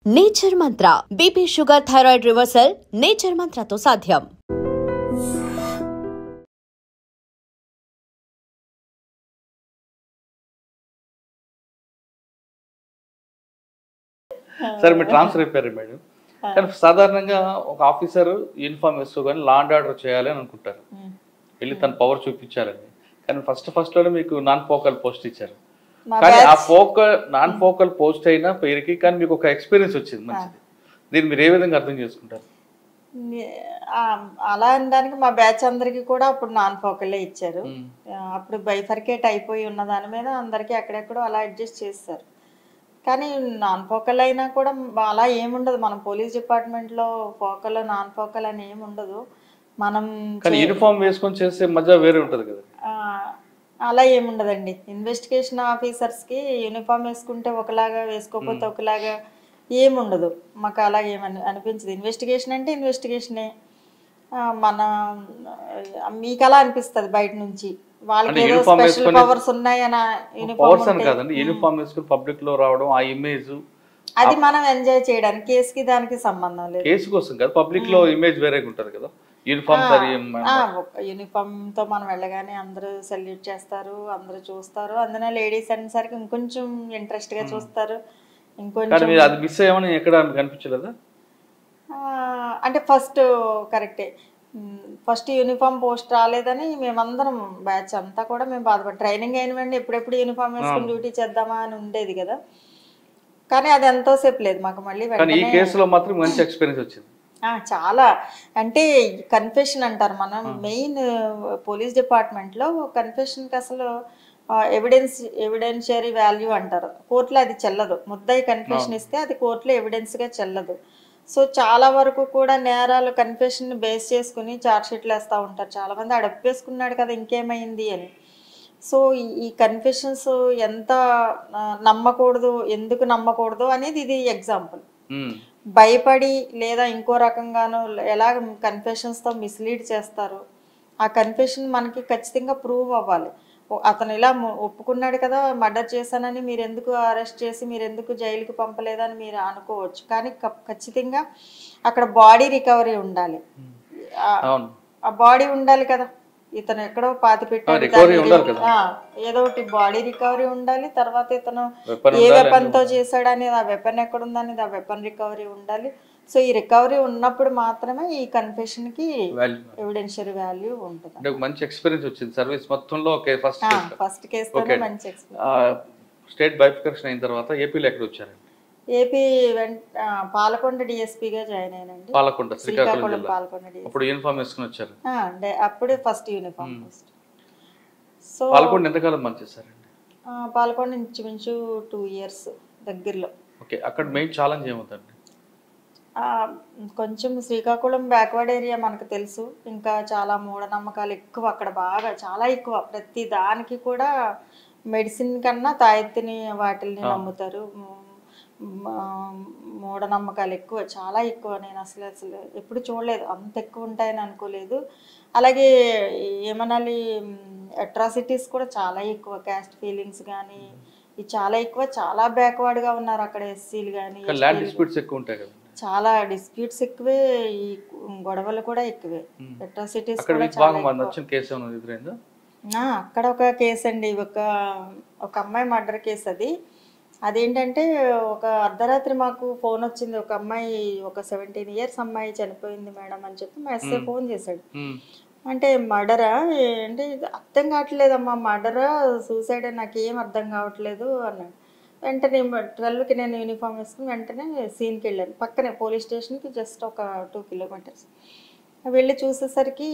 Nature Mantra BP sugar thyroid reversal nature మంత్రతో సాధ్యం. సరే మీరు ట్రాన్స్ఫర్ అయిపోయారు మేడం. కానీ సాధారణంగా ఒక ఆఫీసర్ యూనిఫామ్ వేసుకోగానే లా అండ్ ఆర్డర్ చేయాలి అని అనుకుంటారు, వెళ్ళి తన పవర్ చూపించాలని. కానీ ఫస్ట్ లోనే మీకు నాన్ ఫోకల్ పోస్ట్ ఇచ్చారు. కానీ ఆ నాన్ ఫోకల్ పోస్ట్ అయినా పేరుకి కానీ మీకు ఒక ఎక్స్పీరియన్స్ వచ్చింది మంచిది. దీన్ని మీరు ఏ విధంగా అర్థం చేసుకుంటారు? అలా అనడానికి మా బ్యాచ్ అందరికి కూడా అప్పుడు నాన్ ఫోకలే ఇచ్చారు. అప్పుడు బైఫర్కేట్ అయిపోయి ఉన్న దాని మీద అందరికి ఎక్కడెక్కడో అలా అడ్జస్ట్ చేస్తారు. కానీ నాన్ ఫోకల్ అయినా కూడా అలా ఏముండదు. మనం పోలీస్ డిపార్ట్మెంట్లో ఫోకల్ నాన్ ఫోకల్ అని ఏముండదు. మనం యూనిఫామ్ వేసుకొని చేసే మజా వేరే ఉంటుంది కదా. అలా ఏముండదండి. ఇన్వెస్టిగేషన్ ఆఫీసర్స్కి యూనిఫామ్ వేసుకుంటే ఒకలాగా, వేసుకోకపోతే ఒకలాగా ఏముండదు. మాకు అలా ఏమని అనిపించదు. ఇన్వెస్టిగేషన్ అంటే ఇన్వెస్టిగేషనే. మన మీకు అలా అనిపిస్తుంది బయట నుంచి, వాళ్ళకి ఏదో స్పెషల్ పవర్స్ ఉన్నాయని. యూనిఫామ్ వేసుకొని పబ్లిక్ లో రావడం, ఆ ఇమేజ్ అది మనం ఎంజాయ్ చేయడానికి, కేసుకి దానికి సంబంధం లేదు. కేసు కోసం కదా, పబ్లిక్ లో ఇమేజ్ వేరేగా ఉంటది కదా. యూనిఫామ్ తో మనం వెళ్ళగానే అందరూ సెల్యూట్ చేస్తారు, అందరూ చూస్తారు. అందులో లేడీస్ అనేసరికి ఇంకొంచెం ఇంట్రెస్ట్ గా చూస్తారు. ఇంకొంచెం అది మిస్ అయ్యామని ఎక్కడ కనిపించలేదా? అంటే కరెక్టే, ఫస్ట్ యూనిఫామ్ పోస్ట్ రాలేదని మేమందరం బ్యాచ్ అంతా కూడా మేము బాధపడి, ట్రైనింగ్ అయిన వెంటనే ఎప్పుడెప్పుడు యూనిఫామ్ వేసుకుని డ్యూటీ చేద్దామా అని ఉండేది కదా. కానీ అది ఎంతోసేపు లేదు మాకు. మళ్ళీ చాలా అంటే కన్ఫెషన్ అంటారు. మనం మెయిన్ పోలీస్ డిపార్ట్మెంట్లో కన్ఫెషన్కి అసలు ఎవిడెన్షియరీ వాల్యూ అంటారు. కోర్టులో అది చెల్లదు. ముద్దాయి కన్ఫెషన్ ఇస్తే అది కోర్టులో ఎవిడెన్స్గా చెల్లదు. సో చాలా వరకు కూడా నేరాలు కన్ఫెషన్ బేస్ చేసుకుని ఛార్జ్షీట్లు వేస్తూ ఉంటారు. చాలామంది అడప్పేసుకున్నాడు కదా ఇంకేమైంది అని. సో ఈ కన్ఫెషన్స్ ఎంత నమ్మకూడదు, ఎందుకు నమ్మకూడదు అనేది ఇది ఎగ్జాంపుల్. భయపడి లేదా ఇంకో రకంగానో ఎలా కన్ఫెషన్స్తో మిస్లీడ్ చేస్తారు. ఆ కన్ఫెషన్ మనకి ఖచ్చితంగా ప్రూవ్ అవ్వాలి. అతను ఇలా ఒప్పుకున్నాడు కదా మర్డర్ చేశానని, మీరు ఎందుకు అరెస్ట్ చేసి మీరు ఎందుకు జైలుకి పంపలేదని మీరు అనుకోవచ్చు. కానీ ఖచ్చితంగా అక్కడ బాడీ రికవరీ ఉండాలి. ఆ బాడీ ఉండాలి కదా. ఇతను ఎక్కడో పాతి పెట్టాడు, ఏదో ఒకటి బాడీ రికవరీ ఉండాలి. తర్వాత ఇతను ఏ వెపన్ తో చేశాడు అనేది, ఆ వెపన్ ఎక్కడుందనేది, ఆ వెపన్ రికవరీ ఉండాలి. సో ఈ రికవరీ ఉన్నప్పుడు మాత్రమే ఈ కన్ఫెషన్ కి ఎవిడెన్షియరీ వాల్యూ ఉంటుంది. మంచి ఎక్స్పీరియన్స్ వచ్చింది సర్వీస్ మొత్తంలో. ఫస్ట్ కేసులోనే మంచి ఎక్స్పీరియన్స్. స్టేట్ బైఫికేషన్ అయిన తర్వాత ఏపీలో ఎక్కడ వచ్చారండి? ఏపీ పాలకొండ డిఎస్పీగా జాయిన్ అయినండి. శ్రీకాకుళం పాలకొండ డిఎస్పీ. అప్పుడు యూనిఫామ్ వేసుకుని వచ్చారు? అప్పుడే ఫస్ట్ యూనిఫామ్. సో పాలకొండ ఎంతకాలం పనిచేశారండి? పాలకొండ ఇంచుమించు 2 years దగ్గరలో. ఓకే, అక్కడ మెయిన్ ఛాలెంజ్ ఏమవుతుంది? కొంచెం శ్రీకాకుళం బ్యాక్వర్డ్ ఏరియా మనకు తెలుసు. ఇంకా చాలా మూఢనమ్మకాలు ఎక్కువ అక్కడ, బాగా చాలా ఎక్కువ. ప్రతి దానికి కూడా మెడిసిన్ కన్నా తాయెత్తిని వాటిల్ని నమ్ముతారు. మూఢనమ్మకాలు ఎక్కువ, చాలా ఎక్కువ. నేను అసలు ఎప్పుడు చూడలేదు, అంత ఎక్కువ ఉంటాయని అనుకోలేదు. అలాగే ఏమనాలి, అట్రాసిటీస్ కూడా చాలా ఎక్కువ. క్యాస్ట్ ఫీలింగ్స్ కానీ ఇది చాలా ఎక్కువ. చాలా బ్యాక్వర్డ్గా ఉన్నారు అక్కడ ఎస్సీలు కానీ. చాలా డిస్ప్యూట్స్ ఎక్కువే, ఈ గొడవలు కూడా ఎక్కువే, అట్రాసిటీస్ కూడా చాలా ఎక్కువ. అక్కడ ఒక కేసు అండి, ఒక అమ్మాయి మర్డర్ కేసు. అదేంటంటే ఒక అర్ధరాత్రి మాకు ఫోన్ వచ్చింది. ఒక అమ్మాయి, ఒక 17 years అమ్మాయి చనిపోయింది మేడం అని చెప్పి మా ఎస్ఐ ఫోన్ చేశాడు. అంటే మర్డరా అంటే అర్థం కావట్లేదమ్మా, మర్డరా సూసైడ్ నాకు ఏం అర్థం కావట్లేదు అన్నాడు. వెంటనే 12కి నేను యూనిఫామ్ వేసుకుని వెంటనే సీన్కి వెళ్ళాను. పక్కనే పోలీస్ స్టేషన్కి జస్ట్ ఒక 2 kilometers. వెళ్ళి చూసేసరికి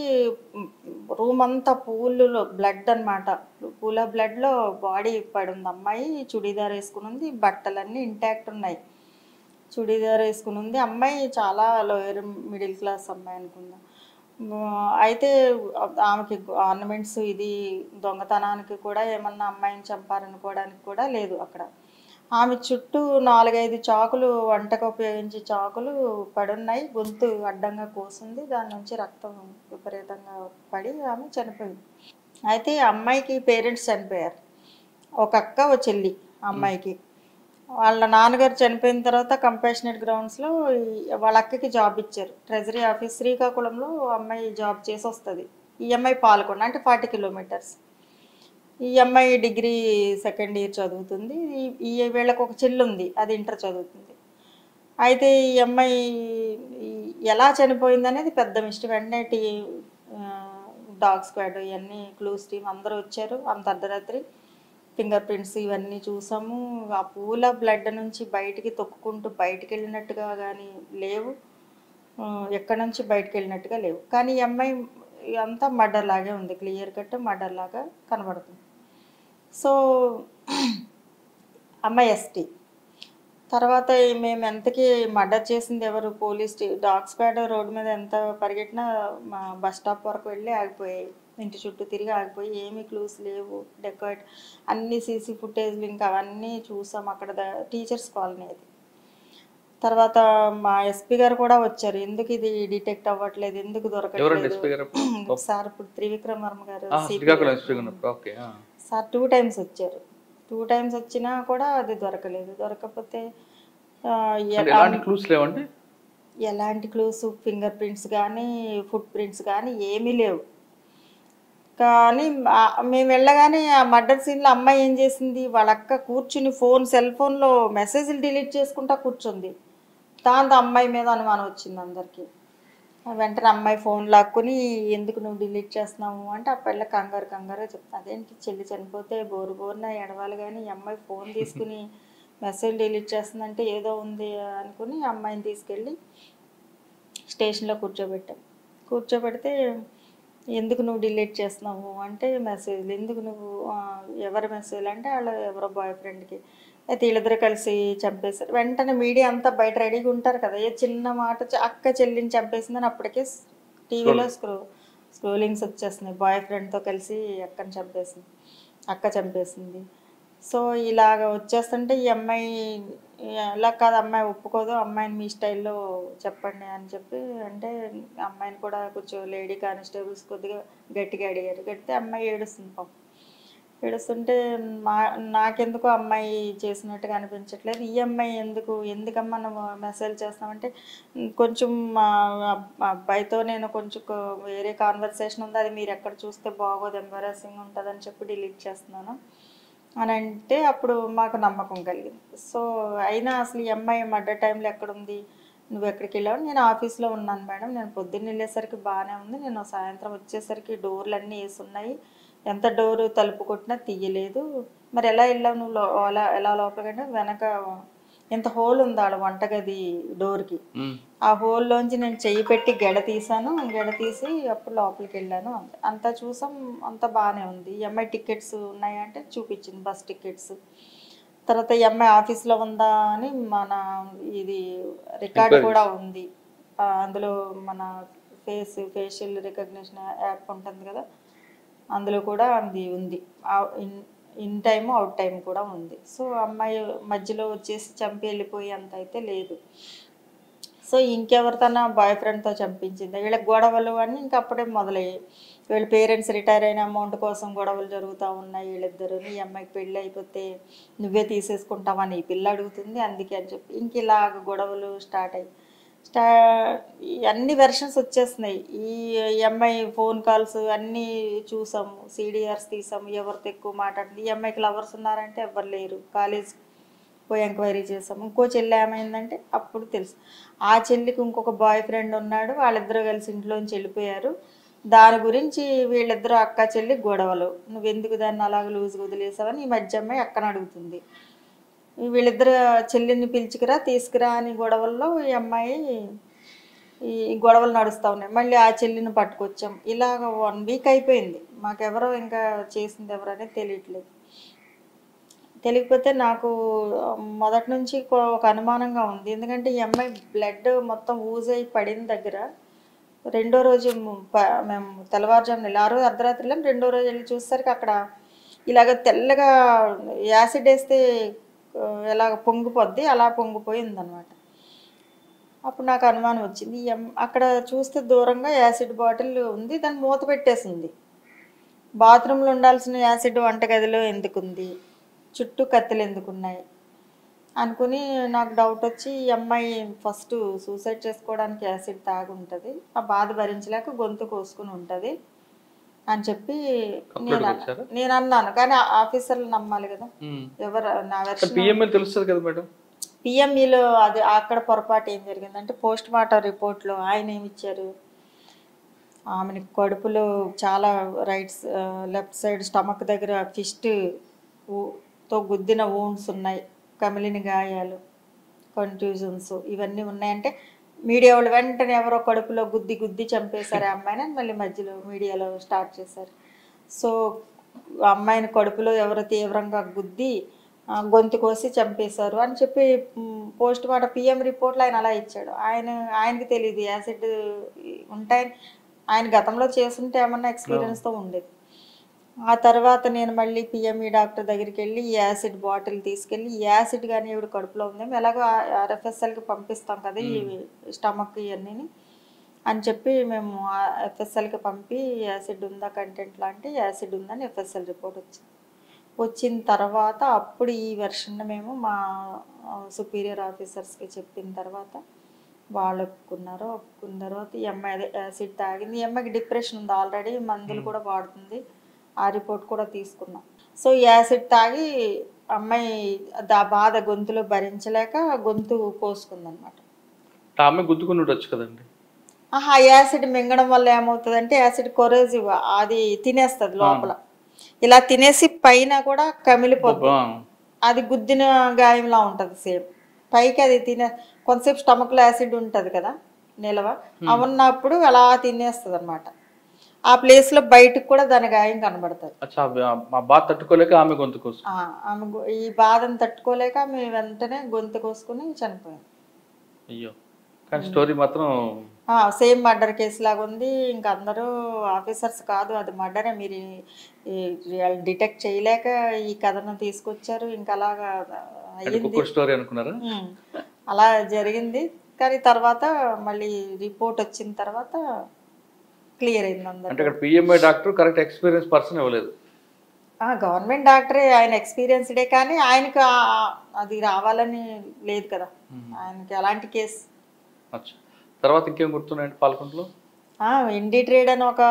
రూమ్ అంతా పూలలో బ్లడ్ అనమాట. పూల బ్లడ్లో బాడీ పడి ఉంది. అమ్మాయి చుడీదార్ వేసుకుని ఉంది, బట్టలన్నీ ఇంటాక్ట్ ఉన్నాయి. చుడీదార్ వేసుకుని ఉంది అమ్మాయి. చాలా లోయర్ మిడిల్ క్లాస్ అమ్మాయి అనుకుందాం. అయితే ఆమెకి ఆర్నమెంట్స్ ఇది దొంగతనానికి కూడా ఏమన్నా అమ్మాయిని చంపారనుకోవడానికి కూడా లేదు అక్కడ. ఆమె చుట్టూ 4-5 చాకులు, వంటకు ఉపయోగించే చాకులు పడున్నాయి. గొంతు అడ్డంగా కోసింది. దాని నుంచి రక్తం విపరీతంగా పడి ఆమె చనిపోయింది. అయితే అమ్మాయికి పేరెంట్స్ చనిపోయారు. ఒక అక్క, ఒక చెల్లి అమ్మాయికి. వాళ్ళ నాన్నగారు చనిపోయిన తర్వాత కంపాషనేట్ గ్రౌండ్స్లో వాళ్ళ అక్కకి జాబ్ ఇచ్చారు. ట్రెజరీ ఆఫీస్ శ్రీకాకుళంలో అమ్మాయి జాబ్ చేసి వస్తుంది. ఈ అమ్మాయి పాల్గొండ అంటే 40 కిలోమీటర్స్. ఈ అమ్మాయి డిగ్రీ సెకండ్ ఇయర్ చదువుతుంది. ఈ వీళ్ళకి ఒక చెల్లి ఉంది, అది ఇంటర్ చదువుతుంది. అయితే ఈ అమ్మాయి ఎలా చనిపోయింది అనేది పెద్ద మిస్టరీ. వెంటనే డాగ్ స్క్వాడ్ ఇవన్నీ క్లూస్ టీమ్ అందరూ వచ్చారు. అంత అర్ధరాత్రి ఫింగర్ ప్రింట్స్ ఇవన్నీ చూసాము. ఆ పూల బ్లడ్ నుంచి బయటికి తొక్కుకుంటూ బయటికి వెళ్ళినట్టుగా కానీ లేవు, ఎక్కడి నుంచి బయటికి వెళ్ళినట్టుగా లేవు. కానీ ఈ అమ్మాయి అంతా మర్డర్ లాగే ఉంది, క్లియర్ కట్ మర్డర్ లాగా కనబడుతుంది. సో అమ్మాయి ఎస్టీ. తర్వాత మేము ఎంతకీ మర్డర్ చేసింది ఎవరు, పోలీస్ డాగ్ స్క్వాడ్ రోడ్డు మీద ఎంత పరిగెట్టినా మా బస్ స్టాప్ వరకు వెళ్ళి ఆగిపోయాయి. ఇంటి చుట్టూ తిరిగి ఆగిపోయి ఏమీ క్లూస్ లేవు. డెకాయిట్ అన్ని సీసీ ఫుటేజ్లు ఇంకా అవన్నీ చూసాం. అక్కడ టీచర్స్ కాలనీ అది. తర్వాత మా ఎస్పీ గారు కూడా వచ్చారు. ఎందుకు ఇది డిటెక్ట్ అవ్వట్లేదు, ఎందుకు దొరకట్లేదు సార్. ఇప్పుడు త్రివిక్రమ్ వర్మ గారు సార్ 2 times వచ్చారు. 2 times వచ్చినా కూడా అది దొరకలేదు. దొరకకపోతే ఎలాంటి క్లూస్, ఫింగర్ ప్రింట్స్ కానీ ఫుట్ ప్రింట్స్ కానీ ఏమీ లేవు. కానీ మేము వెళ్ళగానే ఆ మర్డర్ సీన్లో అమ్మాయి ఏం చేసింది, వాళ్ళ అక్క కూర్చుని సెల్ ఫోన్లో మెసేజ్లు డిలీట్ చేసుకుంటా కూర్చుంది. దాంతో అమ్మాయి మీద అనుమానం వచ్చింది అందరికీ. వెంటనే అమ్మాయి ఫోన్ లాక్కుని ఎందుకు నువ్వు డిలీట్ చేస్తున్నావు అంటే ఆ పిల్ల కంగారుగా చెప్తా. అదేంటి చెల్లి చనిపోతే బోరున ఎడవాలి, కానీ ఈ అమ్మాయి ఫోన్ తీసుకుని మెసేజ్ డిలీట్ చేస్తుందంటే ఏదో ఉంది అనుకుని అమ్మాయిని తీసుకెళ్ళి స్టేషన్లో కూర్చోబెడితే ఎందుకు నువ్వు డిలీట్ చేస్తున్నావు అంటే మెసేజ్లు. ఎందుకు నువ్వు, ఎవరి మెసేజ్ అంటే వాళ్ళ ఎవరో బాయ్ ఫ్రెండ్కి. అయితే వీళ్ళిద్దరు కలిసి చంపేశారు. వెంటనే మీడియా అంతా బయట రెడీగా ఉంటారు కదా, ఏ చిన్న మాట అక్క చెల్లిని చంపేసిందని అప్పటికే టీవీలో స్క్రోలింగ్స్ వచ్చేస్తున్నాయి. బాయ్ ఫ్రెండ్తో కలిసి అక్క చంపేసింది. సో ఇలాగ వచ్చేస్తుంటే ఈ అమ్మాయి ఇలా కాదు, అమ్మాయి ఒప్పుకోదు, అమ్మాయిని మీ స్టైల్లో చెప్పండి అని చెప్పి అంటే అమ్మాయిని కూడా కొంచెం లేడీ కానిస్టేబుల్స్ కొద్దిగా గట్టిగా అడిగారు. గడితే అమ్మాయి ఏడుస్తుంది. పాపం ఏడుస్తుంటే నాకెందుకు అమ్మాయి చేసినట్టుగా అనిపించట్లేదు. ఈ అమ్మాయి ఎందుకమ్మా నువ్వు మెసేజ్ చేస్తామంటే కొంచెం అబ్బాయితో నేను కొంచెం వేరే కాన్వర్సేషన్ ఉంది, అది మీరు ఎక్కడ చూస్తే బాగోదు, ఎంబారాసింగ్ ఉంటుందని చెప్పి డిలీట్ చేస్తున్నాను అని అంటే అప్పుడు మాకు నమ్మకం కలిగింది. సో అయినా అసలు ఈ అమ్మాయి మర్డర్ టైంలో ఎక్కడుంది, నువ్వు ఎక్కడికి వెళ్ళావు? నేను ఆఫీస్లో ఉన్నాను మేడం, నేను పొద్దున్న వెళ్ళేసరికి బాగానే ఉంది, నేను సాయంత్రం వచ్చేసరికి డోర్లు అన్నీ వేసి ఉన్నాయి, ఎంత డోరు తలుపు కొట్టినా తీయలేదు, మరి ఎలా వెళ్ళావు నువ్వు ఎలా లోపలికంటే వెనక ఎంత హోల్ ఉంది ఆడ వంటగది డోర్కి, ఆ హోల్లోంచి నేను చెయ్యి పెట్టి గెడ తీసి అప్పుడు లోపలికి వెళ్ళాను. అంతా చూసాం, అంతా బాగానే ఉంది. ఈ అమ్మాయి టికెట్స్ ఉన్నాయంటే చూపించింది, బస్ టికెట్స్. తర్వాత ఈ అమ్మాయి ఆఫీస్లో ఉందా అని మన ఇది రికార్డు కూడా ఉంది. అందులో మన ఫేషియల్ రికగ్నిషన్ యాప్ ఉంటుంది కదా, అందులో కూడా అది ఉంది. ఇన్ టైము అవుట్ టైం కూడా ఉంది. సో అమ్మాయి మధ్యలో వచ్చేసి చంపి వెళ్ళిపోయి అంత అయితే లేదు. సో ఇంకెవరితోనా బాయ్ ఫ్రెండ్తో చంపించింది. వీళ్ళకి గొడవలు అని ఇంకా అప్పుడే మొదలయ్యాయి. వీళ్ళ పేరెంట్స్ రిటైర్ అయిన అమౌంట్ కోసం గొడవలు జరుగుతూ ఉన్నాయి వీళ్ళిద్దరు. ఈ అమ్మాయికి పెళ్ళి అయిపోతే నువ్వే తీసేసుకుంటావని ఈ పిల్ల అడుగుతుంది, అందుకే అని చెప్పి ఇంక ఇలాగ గొడవలు స్టార్ట్ అయ్యి అన్ని వెర్షన్స్ వచ్చేస్తున్నాయి. ఈ అమ్మాయి ఫోన్ కాల్స్ అన్నీ చూసాము, సిడిఆర్స్ తీసాము, ఎవరితో ఎక్కువ మాట్లాడింది. ఈ అమ్మాయికి లవర్స్ ఉన్నారంటే ఎవరు లేరు. కాలేజ్ పోయి ఎంక్వైరీ చేసాము. ఇంకో చెల్లి ఏమైందంటే అప్పుడు తెలుసు ఆ చెల్లికి ఇంకొక బాయ్ ఫ్రెండ్ ఉన్నాడు, వాళ్ళిద్దరూ కలిసి ఇంట్లోంచి వెళ్ళిపోయారు. దాని గురించి వీళ్ళిద్దరూ అక్క చెల్లి గొడవలు, నువ్వెందుకు దాన్ని అలాగ లూజ్గా వదిలేసావని ఈ మధ్య అమ్మాయి అక్కని అడుగుతుంది. వీళ్ళిద్దరు చెల్లిని తీసుకురా అని గొడవల్లో ఈ అమ్మాయి ఈ గొడవలు నడుస్తూ ఉన్నాయి. మళ్ళీ ఆ చెల్లిని పట్టుకొచ్చాం. ఇలాగ 1 week అయిపోయింది. మాకెవరో ఇంకా చేసింది ఎవరు అనేది తెలియకపోతే నాకు మొదటి నుంచి ఒక అనుమానంగా ఉంది. ఎందుకంటే ఈ అమ్మాయి బ్లడ్ మొత్తం ఊజ్ అయి పడిన దగ్గర రెండో రోజు మేము తెల్లవారుజామున ఆ రోజు అర్ధరాత్రిలో రెండో రోజు వెళ్ళి చూసేసరికి అక్కడ ఇలాగ తెల్లగా యాసిడ్ వేస్తే ఎలాగ పొంగిపోద్ది అలా పొంగిపోయిందనమాట. అప్పుడు నాకు అనుమానం వచ్చింది. అక్కడ చూస్తే దూరంగా యాసిడ్ బాటిల్ ఉంది, దాన్ని మూత పెట్టేసింది. బాత్రూంలో ఉండాల్సిన యాసిడ్ వంటగదిలో ఎందుకుంది, చుట్టూ కత్తులు ఎందుకున్నాయి, అనుకుని నాకు డౌట్ వచ్చి ఈ అమ్మాయి ఫస్ట్ సూసైడ్ చేసుకోవడానికి యాసిడ్ తాగి ఉంటుంది, ఆ బాధ భరించలేక గొంతు కోసుకుని ఉంటుంది అని చెప్పి నేను అన్నాను. కానీ ఆఫీసర్లు నమ్మాలి కదా, ఎవరు నా వెర్షన్ తెలుస్తుంది కదా మేడం. పిఎంఈలో అది అక్కడ పొరపాటు ఏం జరిగిందంటే పోస్ట్ మార్టం రిపోర్ట్లో ఆయన ఏమి ఇచ్చారు, ఆమెని కడుపులో చాలా లెఫ్ట్ సైడ్ స్టమక్ దగ్గర ఫిస్ట్తో గుద్దిన వూండ్స్ ఉన్నాయి, కమిలిన గాయాలు, కన్ఫ్యూజన్స్ ఇవన్నీ ఉన్నాయంటే మీడియా వాళ్ళు వెంటనే ఎవరో కడుపులో గుద్ది చంపేశారు ఆ అమ్మాయిని అని మళ్ళీ మధ్యలో మీడియాలో స్టార్ట్ చేశారు. సో అమ్మాయిని కడుపులో ఎవరో తీవ్రంగా గుద్ది గొంతు కోసి చంపేశారు అని చెప్పి పోస్ట్ మార్టం పిఎం రిపోర్ట్లో ఆయన అలా ఇచ్చాడు. ఆయనకి తెలియదు యాసిడ్ ఉంటాయని. ఆయన గతంలో చేస్తుంటే ఏమన్నా ఎక్స్పీరియన్స్తో ఉండేది. ఆ తర్వాత నేను మళ్ళీ పిఎంఈ డాక్టర్ దగ్గరికి వెళ్ళి ఈ యాసిడ్ బాటిల్ తీసుకెళ్ళి ఈ యాసిడ్ కానీ ఇవిడ కడుపులో ఉందేమో ఎలాగో ఆర్ఎఫ్ఎస్ఎల్కి పంపిస్తాం కదా ఈ స్టమక్ ఇవన్నీ అని చెప్పి మేము ఎఫ్ఎస్ఎల్కి పంపి యాసిడ్ ఉందా కంటెంట్ లాంటి యాసిడ్ ఉందని ఎఫ్ఎస్ఎల్ రిపోర్ట్ వచ్చిన తర్వాత అప్పుడు ఈ వెర్షన్ మేము మా సుపీరియర్ ఆఫీసర్స్కి చెప్పిన తర్వాత వాళ్ళు ఒప్పుకున్న తర్వాత ఈ అమ్మాయి అదే యాసిడ్ తాగింది. ఈ అమ్మాయికి డిప్రెషన్ ఉంది, ఆల్రెడీ మందులు కూడా వాడుతుంది, ఆ రిపోర్ట్ కూడా తీసుకున్నాం. సో యాసిడ్ తాగి అమ్మాయి బాధ గొంతులో భరించలేక గొంతు కోసుకుందనమాట. ఆమె గుద్దుకుని ఉండొచ్చు కదండి. యాసిడ్ మింగడం వల్ల ఏమవుతుందంటే యాసిడ్ కొరోజివ్ అది తినేస్తుంది లోపల, ఇలా తినేసి పైన కూడా కమిలిపోతుంది, అది గుద్దిన గాయంలా ఉంటుంది సేమ్. పైకి అది కొంతసేపు స్టమక్లో యాసిడ్ ఉంటుంది కదా నిలవ, ఉన్నప్పుడు అలా తినేస్తుంది అనమాట. ఆ ప్లేస్లో బయటకు కూడా దాని గాయం కనబడుతుంది. ఆమె ఈ బాధను తట్టుకోలేక ఆమె వెంటనే గొంతు కోసుకుని చనిపోయింది. స్టోరీ మాత్రం సేమ్ మర్డర్ కేసు లాగా ఉంది. ఇంకా అందరూ ఆఫీసర్స్ కాదు అది మర్డరే, మీరు డిటెక్ట్ చేయలేక ఈ కథను తీసుకొచ్చారు. ఇంకా అలాగా అలా జరిగింది. కానీ తర్వాత మళ్ళీ రిపోర్ట్ వచ్చిన తర్వాత క్లియర్ అయింది అందరూ. గవర్నమెంట్ డాక్టరే, ఆయన ఎక్స్పీరియన్స్డే, కానీ ఆయనకు అది రావాలని లేదు కదా, ఆయనకి ఎలాంటి కేసు. తర్వాత ఇంకేం గుర్తున్నాయండి పాలకొండలో? ఇండి ట్రేడ్ అని ఒక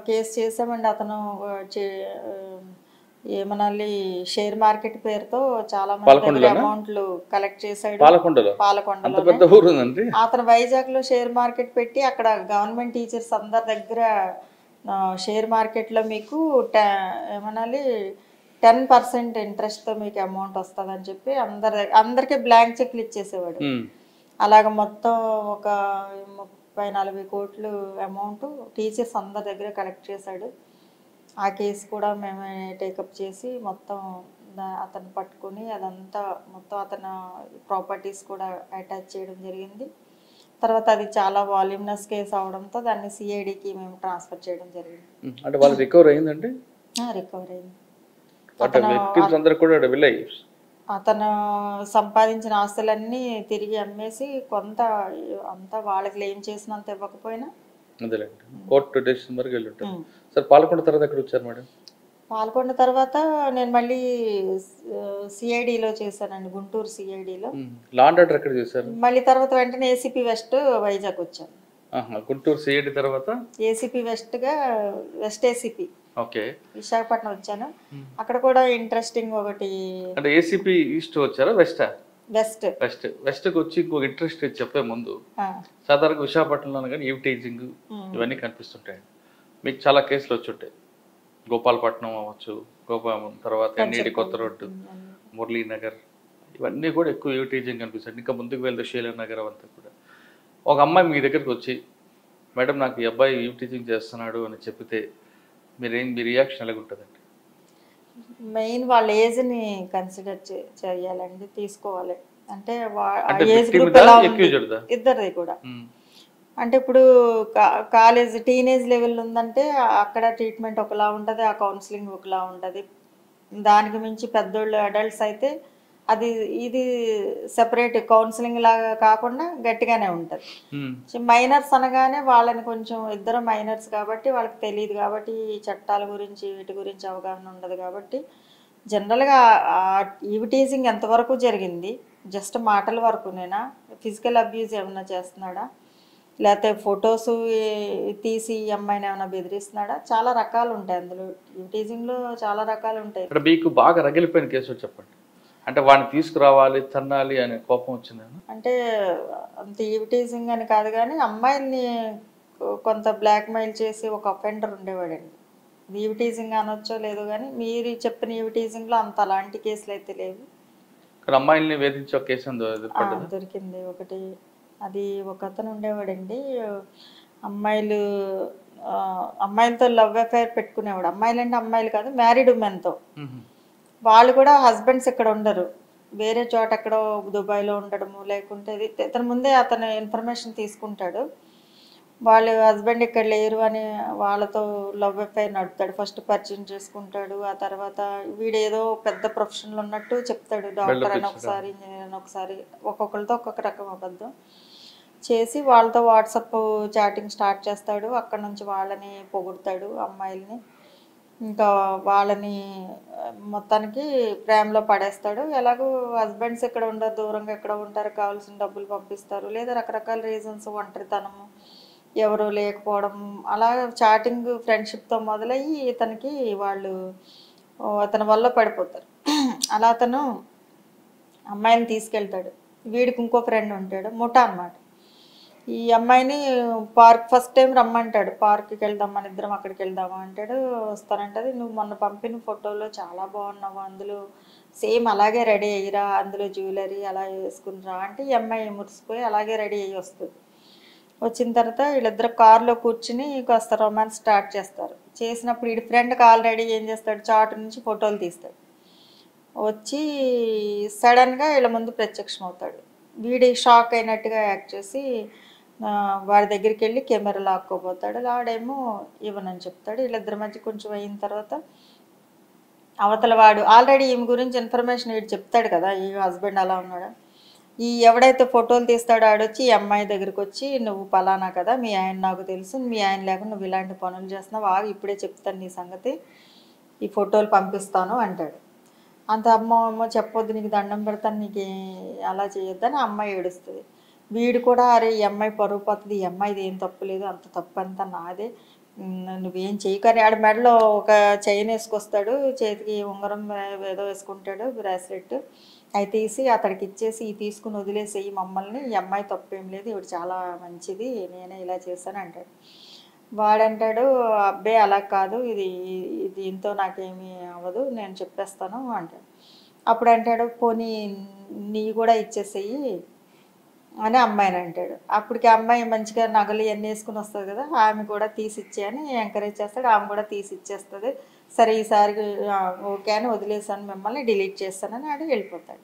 కేసు చేసామండి. అతను ఏమనాలి షేర్ మార్కెట్ పేరుతో చాలా మంది అమౌంట్లు కలెక్ట్ చేశాడు పాలకొండలో. అతను వైజాగ్ లో షేర్ మార్కెట్ పెట్టి అక్కడ గవర్నమెంట్ టీచర్స్ అందరి దగ్గర షేర్ మార్కెట్ లో మీకు ఏమనాలి 10% ఇంట్రెస్ట్ తో మీకు అమౌంట్ వస్తుంది అని చెప్పి అందరికి బ్లాంక్ చెక్లు ఇచ్చేసేవాడు. అలాగ మొత్తం ఒక 30-40 కోట్లు అమౌంట్ టీచర్స్ అందరి దగ్గర కలెక్ట్ చేశాడు. ఆ కేసు కూడా మేము టేకప్ చేసి మొత్తం అతను పట్టుకుని అదంతా మొత్తం అతను ప్రాపర్టీస్ కూడా అటాచ్ చేయడం జరిగింది. తర్వాత అది చాలా వాల్యూమినస్ కేసు అవడంతో దాన్ని సిఐడికి మేము ట్రాన్స్ఫర్ చేయడం జరిగింది. అంటే వాళ్ళు రికవర్ అయిందండి? రికవర్ అయింది. అతను సంపాదించిన ఆస్తులన్నీ తిరిగి అమ్మేసి కొంత అంతా వాళ్ళకి క్లెయిమ్ చేసినంత ఇవ్వకపోయినా కోర్టు డెసిషన్ వరకు వెళ్ళి ఉంటారు. సార్ పాలకొండ తర్వాత ఎక్కడ వచ్చారు మేడం? పాల్కొండ తర్వాత నేను మళ్ళీ సిఐడిలో చేశానండి, గుంటూరు సిఐడిలో. లాండ్ ఆర్డర్ ఎక్కడ చేశారు? మళ్ళీ తర్వాత వెంటనే ఏసీపీ వెస్ట్ వైజాగ్ వచ్చాను. గుంటూరు సిఐడి తర్వాత ఏసీపీ వెస్ట్గా వెస్ట్ ఏసీపీ ఓకే విశాఖపట్నం వచ్చాను. అక్కడ కూడా ఇంట్రెస్టింగ్ ఒకటి. అంటే ఏసీపీ ఈస్ట్ వచ్చారా వెస్టా? వెస్ట్ వెస్ట్కి వచ్చి ఇంకొక ఇంట్రెస్ట్ చెప్పే ముందు సాధారణంగా విశాఖపట్నంలో కానీ ఈవ్టీజింగ్ ఇవన్నీ కనిపిస్తుంటాయి. మీకు చాలా కేసులు వచ్చి ఉంటాయి. గోపాలపట్నం అవ్వచ్చు, తర్వాత ఎన్ఈడి కొత్త రోడ్డు, మురళీనగర్, ఇవన్నీ కూడా ఎక్కువ ఈవ్టీజింగ్ కనిపిస్తాయి. ఇంకా ముందుకు వెళ్తే శైలర్ నగర్ అవంతా కూడా. ఒక అమ్మాయి మీ దగ్గరికి వచ్చి మేడం నాకు ఈ అబ్బాయి ఈవ్టీజింగ్ చేస్తున్నాడు అని చెప్తే మీ రియాక్షన్ ఎలాగ ఉంటుందండి? మెయిన్ వాళ్ళ ఏజ్ని కన్సిడర్ చేయాలండి, తీసుకోవాలి. అంటే ఏజ్ గ్రూప్ ఇద్దరిది కూడా. అంటే ఇప్పుడు కాలేజ్ టీనేజ్ లెవెల్ ఉందంటే అక్కడ ట్రీట్మెంట్ ఒకలా ఉంటుంది, ఆ కౌన్సిలింగ్ ఒకలా ఉంటుంది. దానికి మించి పెద్దోళ్ళు అడల్ట్స్ అయితే ఇది సెపరేట్ కౌన్సిలింగ్ లాగా కాకుండా గట్టిగానే ఉంటుంది. మైనర్స్ అనగానే వాళ్ళని కొంచెం ఇద్దరు మైనర్స్ కాబట్టి వాళ్ళకి తెలియదు కాబట్టి ఈ చట్టాల గురించి వీటి గురించి అవగాహన ఉండదు కాబట్టి జనరల్గా ఈవిటీజింగ్ ఎంతవరకు జరిగింది, జస్ట్ మాటల వరకునేనా, ఫిజికల్ అబ్యూజ్ ఏమైనా చేస్తున్నాడా, లేకపోతే ఫొటోస్ తీసి ఈ అమ్మాయిని ఏమైనా బెదిరిస్తున్నాడా, చాలా రకాలు ఉంటాయి అందులో. టీజింగ్లో చాలా రకాలు ఉంటాయి. ఇక్కడ మీకు బాగా రగిలిపోయిన కేసు చెప్పండి, అంటే వాడిని తీసుకురావాలి తన్నాలి అనే కోపం వచ్చిందని. అంటే అంత ఈవిటీజింగ్ అని కాదు కానీ అమ్మాయిల్ని కొంత బ్లాక్మెయిల్ చేసి ఒక అఫెండర్ ఉండేవాడండి. ఈవిటీజింగ్ అనొచ్చో లేదో కానీ మీరు చెప్పిన ఈవిటీజింగ్లో అంత అలాంటి కేసులు అయితే లేవు. ఇక్కడ అమ్మాయిల్ని వేధించే ఒక కేసు దొరికింది ఒకటి. అది ఒక అతను ఉండేవాడండి, అమ్మాయిలతో లవ్ అఫైర్ పెట్టుకునేవాడు. అమ్మాయిలు అంటే అమ్మాయిలు కాదు, మ్యారీడ్ ఉమెన్తో. వాళ్ళు కూడా హస్బెండ్స్ ఇక్కడ ఉండరు, వేరే చోట ఎక్కడో దుబాయ్లో ఉండడము, లేకుంటే ఇతను ముందే అతను ఇన్ఫర్మేషన్ తీసుకుంటాడు. వాళ్ళ హస్బెండ్ ఇక్కడ లేరు అని వాళ్ళతో లవ్ అఫైర్ నడుపుతాడు. ఫస్ట్ పరిచయం చేసుకుంటాడు, ఆ తర్వాత వీడేదో పెద్ద ప్రొఫెషన్లో ఉన్నట్టు చెప్తాడు, డాక్టర్ అని ఒకసారి, ఇంజనీర్ అని ఒకసారి, ఒక్కొక్కరితో ఒక్కొక్క రకం అబద్ధం చేసి వాళ్ళతో వాట్సాప్ చాటింగ్ స్టార్ట్ చేస్తాడు. అక్కడ నుంచి వాళ్ళని పొగుడతాడు అమ్మాయిల్ని, ఇంకా వాళ్ళని మొత్తానికి ప్రేమలో పడేస్తాడు. ఎలాగో హస్బెండ్స్ ఇక్కడ ఉండరు, దూరంగా ఎక్కడ ఉంటారు, కావాల్సిన డబ్బులు పంపిస్తారు, లేదా రకరకాల రీజన్స్, ఒంటరితనము, ఎవరు లేకపోవడం, అలా చాటింగ్ ఫ్రెండ్షిప్తో మొదలయ్యి ఇతనికి వాళ్ళు అతని వల్ల పడిపోతారు. అలా అతను అమ్మాయిని తీసుకెళ్తాడు. వీడికి ఇంకో ఫ్రెండ్ ఉంటాడు, ముఠా అన్నమాట. ఈ అమ్మాయిని ఫస్ట్ టైం రమ్మంటాడు, పార్క్కి వెళ్దాం మన ఇద్దరం, అక్కడికి వెళ్దామా అంటాడు. వస్తానంటది. నువ్వు మొన్న పంపిన ఫోటోలో చాలా బాగున్నావు, అందులో సేమ్ అలాగే రెడీ అయ్యిరా, అందులో జ్యువెలరీ అలా వేసుకునిరా అంటే ఈ అమ్మాయి మురిసిపోయి అలాగే రెడీ అయ్యి వస్తుంది. వచ్చిన తర్వాత వీళ్ళిద్దరు కారులో కూర్చుని కాస్త రొమాన్స్ స్టార్ట్ చేస్తారు. చేసినప్పుడు వీడి ఫ్రెండ్కి ఆల్రెడీ ఏం చేస్తాడు, చాటు నుంచి ఫోటోలు తీస్తాడు. వచ్చి సడన్గా వీళ్ళ ముందు ప్రత్యక్షం అవుతాడు. వీడి షాక్ అయినట్టుగా యాక్ట్ చేసి వాడి దగ్గరికి వెళ్ళి కెమెరా లాక్కోపోతాడు. ఆడేమో ఇవ్వనని చెప్తాడు. వీళ్ళిద్దరి మధ్య కొంచెం అయిన తర్వాత అవతల వాడు ఆల్రెడీ ఈమె గురించి ఇన్ఫర్మేషన్ వీడు చెప్తాడు కదా, ఈ హస్బెండ్ అలా ఉన్నాడు. ఈ ఎవడైతే ఫోటోలు తీస్తాడో ఆడొచ్చి ఈ అమ్మాయి దగ్గరికి వచ్చి, నువ్వు పలానా కదా, మీ ఆయన నాకు తెలుసు, మీ ఆయన లేకుండా నువ్వు ఇలాంటి పనులు చేస్తున్నావు, ఇప్పుడే చెప్తాను నీ సంగతి, ఈ ఫోటోలు పంపిస్తాను అంటాడు. అంత అమ్మ చెప్పొద్దు, నీకు దండం పెడతాను, నీకు అలా చేయొద్దని అమ్మాయి ఏడుస్తుంది. వీడు కూడా అరే ఈ అమ్మాయి పరుగు పోతుంది, ఈ అమ్మాయిది ఏం తప్పు లేదు, అంత తప్పు అంతా నాదే, నువ్వేం చేయకని ఆడ మెడలో ఒక చైన్ వేసుకొస్తాడు, చేతికి ఉంగరం ఏదో వేసుకుంటాడు, బ్రాస్లెట్. అవి తీసి అతడికి ఇచ్చేసి, ఈ తీసుకుని వదిలేసేయి మమ్మల్ని, ఈ అమ్మాయి తప్పేం లేదు, ఇవి చాలా మంచిది, నేనే ఇలా చేశాను అంటాడు. వాడంటాడు, అబ్బే అలా కాదు, దీంతో నాకేమీ అవ్వదు, నేను చెప్పేస్తాను అంటాడు. అప్పుడు అంటాడు, పోనీ నీ కూడా ఇచ్చేసేయి అని అమ్మాయిని అంటాడు. అప్పటికి అమ్మాయి మంచిగా నగలు ఇవన్నీ వేసుకుని వస్తుంది కదా, ఆమె కూడా తీసి ఇచ్చేయని ఎంకరేజ్ చేస్తాడు. ఆమె కూడా తీసి ఇచ్చేస్తుంది. సరే ఈసారి ఓకే అని వదిలేసాను, మిమ్మల్ని డిలీట్ చేస్తానని ఆడు వెళ్ళిపోతాడు.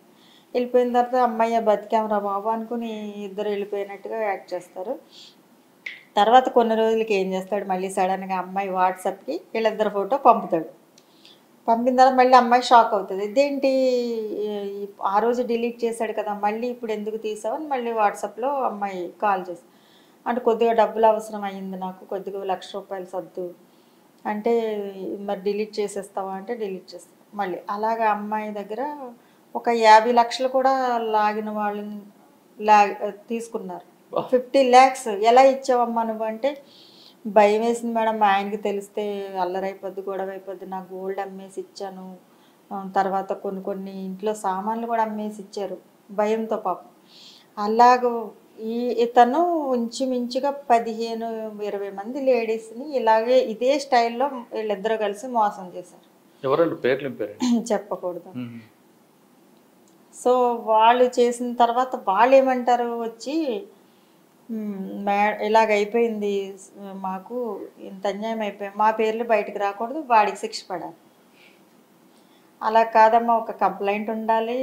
వెళ్ళిపోయిన తర్వాత అమ్మాయి బతికామరా బాబు అనుకుని ఇద్దరు వెళ్ళిపోయినట్టుగా యాక్ట్ చేస్తారు. తర్వాత కొన్ని రోజులకి ఏం చేస్తాడు, మళ్ళీ సడన్గా అమ్మాయి వాట్సాప్కి వీళ్ళిద్దరు ఫోటో పంపుతాడు. పంపిన తర్వాత మళ్ళీ అమ్మాయి షాక్ అవుతుంది, ఇదేంటి ఆ రోజు డిలీట్ చేశాడు కదా, మళ్ళీ ఇప్పుడు ఎందుకు తీసావని మళ్ళీ వాట్సాప్లో అమ్మాయి కాల్ చేసి, అంటే కొద్దిగా డబ్బులు అవసరం అయ్యింది నాకు, కొద్దిగా ₹1,00,000 సర్దు అంటే, మరి డిలీట్ చేసేస్తావా అంటే డిలీట్ చేస్తాను. మళ్ళీ అలాగా అమ్మాయి దగ్గర ఒక 50 లక్షలు కూడా లాగిన వాళ్ళని తీసుకున్నారు. 50 lakhs ఎలా ఇచ్చావమ్మా నువ్వు అంటే, భయం వేసింది మేడం, మా ఆయనకి తెలిస్తే అల్లరైపోద్ది, గొడవ అయిపోద్ది, నా గోల్డ్ అమ్మేసి ఇచ్చాను, తర్వాత కొన్ని ఇంట్లో సామాన్లు కూడా అమ్మేసి ఇచ్చారు భయంతో పాపం. అలాగ ఇతను ఇంచుమించుగా 15-20 మంది లేడీస్ని ఇలాగే ఇదే స్టైల్లో వీళ్ళిద్దరూ కలిసి మోసం చేశారు. ఎవరండి పేర్లు చెప్పకూడదు. సో వాళ్ళు చేసిన తర్వాత వాళ్ళు ఏమంటారు వచ్చి, ఇలాగైపోయింది మాకు, ఇంత అన్యాయం అయిపోయింది, మా పేర్లు బయటకు రాకూడదు, వాడికి శిక్ష పడాలి. అలా కాదమ్మా, ఒక కంప్లైంట్ ఉండాలి,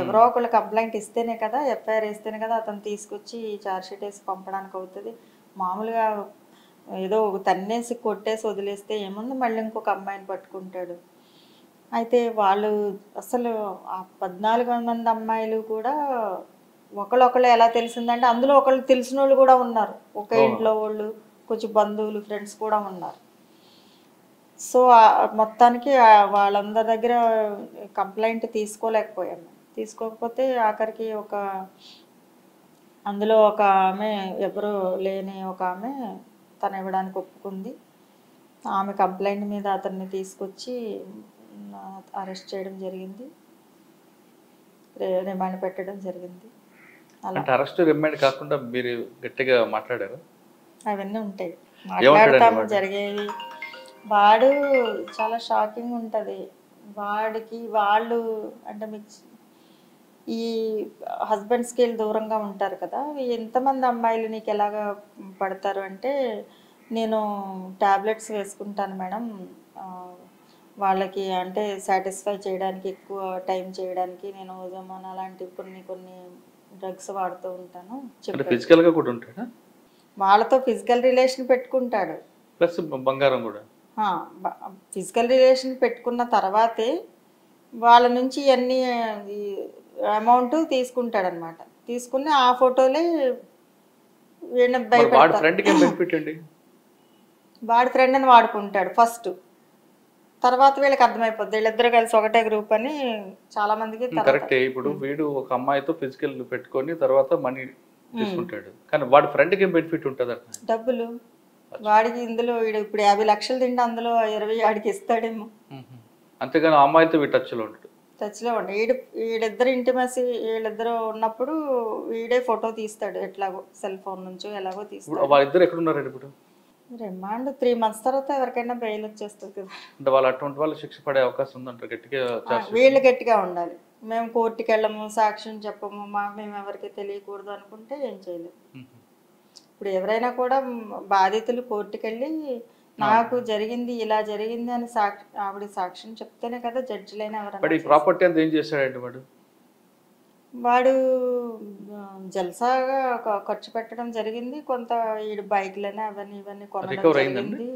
ఎవరో ఒకళ్ళు కంప్లైంట్ ఇస్తేనే కదా, ఎఫ్ఐఆర్ ఇస్తేనే కదా అతను తీసుకొచ్చి ఛార్జ్షీట్ వేసి పంపడానికి అవుతుంది. మామూలుగా ఏదో తన్నేసి కొట్టేసి వదిలేస్తే ఏముంది, మళ్ళీ ఇంకొక అమ్మాయిని పట్టుకుంటాడు. అయితే వాళ్ళు అసలు ఆ 14 మంది అమ్మాయిలు కూడా ఒకళ్ళు ఎలా తెలిసిందంటే, అందులో ఒకళ్ళు తెలిసిన వాళ్ళు కూడా ఉన్నారు, ఒక ఇంట్లో వాళ్ళు, కొంచెం బంధువులు, ఫ్రెండ్స్ కూడా ఉన్నారు. సో మొత్తానికి వాళ్ళందరి దగ్గర కంప్లైంట్ తీసుకోలేకపోయాము. తీసుకోకపోతే ఆఖరికి అందులో ఒక ఆమె ఎవరు లేని ఒక ఆమె తను ఇవ్వడానికి ఒప్పుకుంది. ఆమె కంప్లైంట్ మీద అతన్ని తీసుకొచ్చి అరెస్ట్ చేయడం జరిగింది, రిమాండ్ పెట్టడం జరిగింది. అలా అంటే అరెస్ట్ రిమాండ్ కాకుండా మీరు గట్టిగా మాట్లాడారు? అవన్నీ ఉంటాయి, మాట్లాడతాము, జరిగేవి. వాడు చాలా షాకింగ్ ఉంటుంది. వాళ్ళు అంటే మీకు ఈ హస్బెండ్స్కి వెళ్ళి దూరంగా ఉంటారు కదా, ఎంతమంది అమ్మాయిలు నీకు ఎలాగా పడతారు అంటే, నేను టాబ్లెట్స్ వేసుకుంటాను మేడం, వాళ్ళకి అంటే సాటిస్ఫై చేయడానికి, ఎక్కువ టైం చేయడానికి నేను ఓజోమాన్ అలాంటి కొన్ని డ్రగ్స్ వాడుతూ ఉంటాను. ఫిజికల్గా కూడా ఉంటాడా? వాళ్ళతో ఫిజికల్ రిలేషన్ పెట్టుకుంటాడు, ప్లస్ బంగారం కూడా. ఫిజికల్ రిలేషన్ పెట్టుకున్న తర్వాతే వాళ్ళ నుంచి అన్ని అమౌంట్ తీసుకుంటాడు అనమాట. తీసుకుని ఆ ఫోటోలే వాడి ఫ్రెండ్ అని వాడుకుంటాడు ఫస్ట్. తర్వాత వీళ్ళకి అర్థమైపోద్ది వీళ్ళిద్దరు కలిసి ఒకటే గ్రూప్ అని చాలా మందికి. కరెక్టే. ఇప్పుడు వీడు ఒక అమ్మాయితో ఫిజికల్ పెట్టుకొని తర్వాత మనీ తీసుకుంటాడు, కానీ వాడి ఫ్రెండ్కి ఏం బెనిఫిట్ ఉంటుంది? డబ్బులు వాడికి. ఇందులో వీడు ఇప్పుడు 50 లక్షలు తింటే అందులో 20 వాడికి ఇస్తాడేమో. అంతేగాని అమ్మాయితో వీడు టచ్లో ఉంటాడు. వీడిద్దరు ఇంటిమసీ వీళ్ళిద్దరు ఉన్నప్పుడు వీడే ఫోటో తీస్తాడు, ఎట్లాగో సెల్ ఫోన్ నుంచో ఎలాగో తీస్తాడు. వాళ్ళిద్దరు ఎక్కడున్నారండి ఇప్పుడు? రిమాండ్ 3 months తర్వాత ఎవరికైనా బెయిల్ వచ్చేస్తుంది కదా. అంటే వాళ్ళు అటువంటి వాళ్ళు శిక్ష పడే అవకాశం ఉందంటారు? గట్టిగా వీళ్ళు గట్టిగా ఉండాలి. మేము కోర్టుకి వెళ్ళము, సాక్ష్యం చెప్పము, మేము ఎవరికి తెలియకూడదు అనుకుంటే ఏం చేయలేము. ఇప్పుడు ఎవరైనా కూడా బాధితులు కోర్టుకి వెళ్ళి నాకు జరిగింది ఇలా జరిగింది అని ఆవిడ సాక్ష్యం చెప్తేనే కదా జడ్జిలైనా ఎవరైనా. ప్రాపర్టీ అంతా ఏం చేశాడండి వాడు జల్సాగా ఖర్చు పెట్టడం జరిగింది. కొంత ఈ బైక్లని అవన్నీ ఇవన్నీ కొనడం జరిగింది.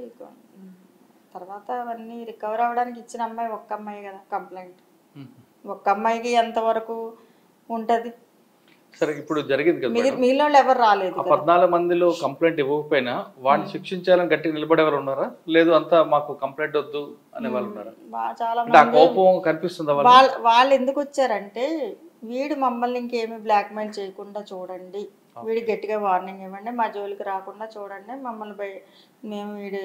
తర్వాత అవన్నీ రికవర్ అవ్వడానికి ఇచ్చిన అమ్మాయి ఒక్క అమ్మాయి కదా కంప్లైంట్. ఒక్క అమ్మాయికి ఎంతవరకు ఉంటది? సరే, ఇప్పుడు జరిగింది కదా, మీలో ఎవరు రాలేదు. 14 మందిలో కంప్లైంట్ ఇవ్వకపోయినా వాడిని శిక్షించాలని గట్టిగా నిలబడేవారు ఉన్నారా? లేదు అంతా మాకు కంప్లైంట్ వద్దు అనే వాళ్ళు ఉన్నారా? చాలా మంది కోపం కనిపిస్తుందా? వాళ్ళు ఎందుకు వచ్చారంటే, వీడు మమ్మల్ని ఇంకేమి బ్లాక్మెయిల్ చేయకుండా చూడండి, వీడి గట్టిగా వార్నింగ్ ఇవ్వండి, మా జోలికి రాకుండా చూడండి, మమ్మల్ని మేము వీడు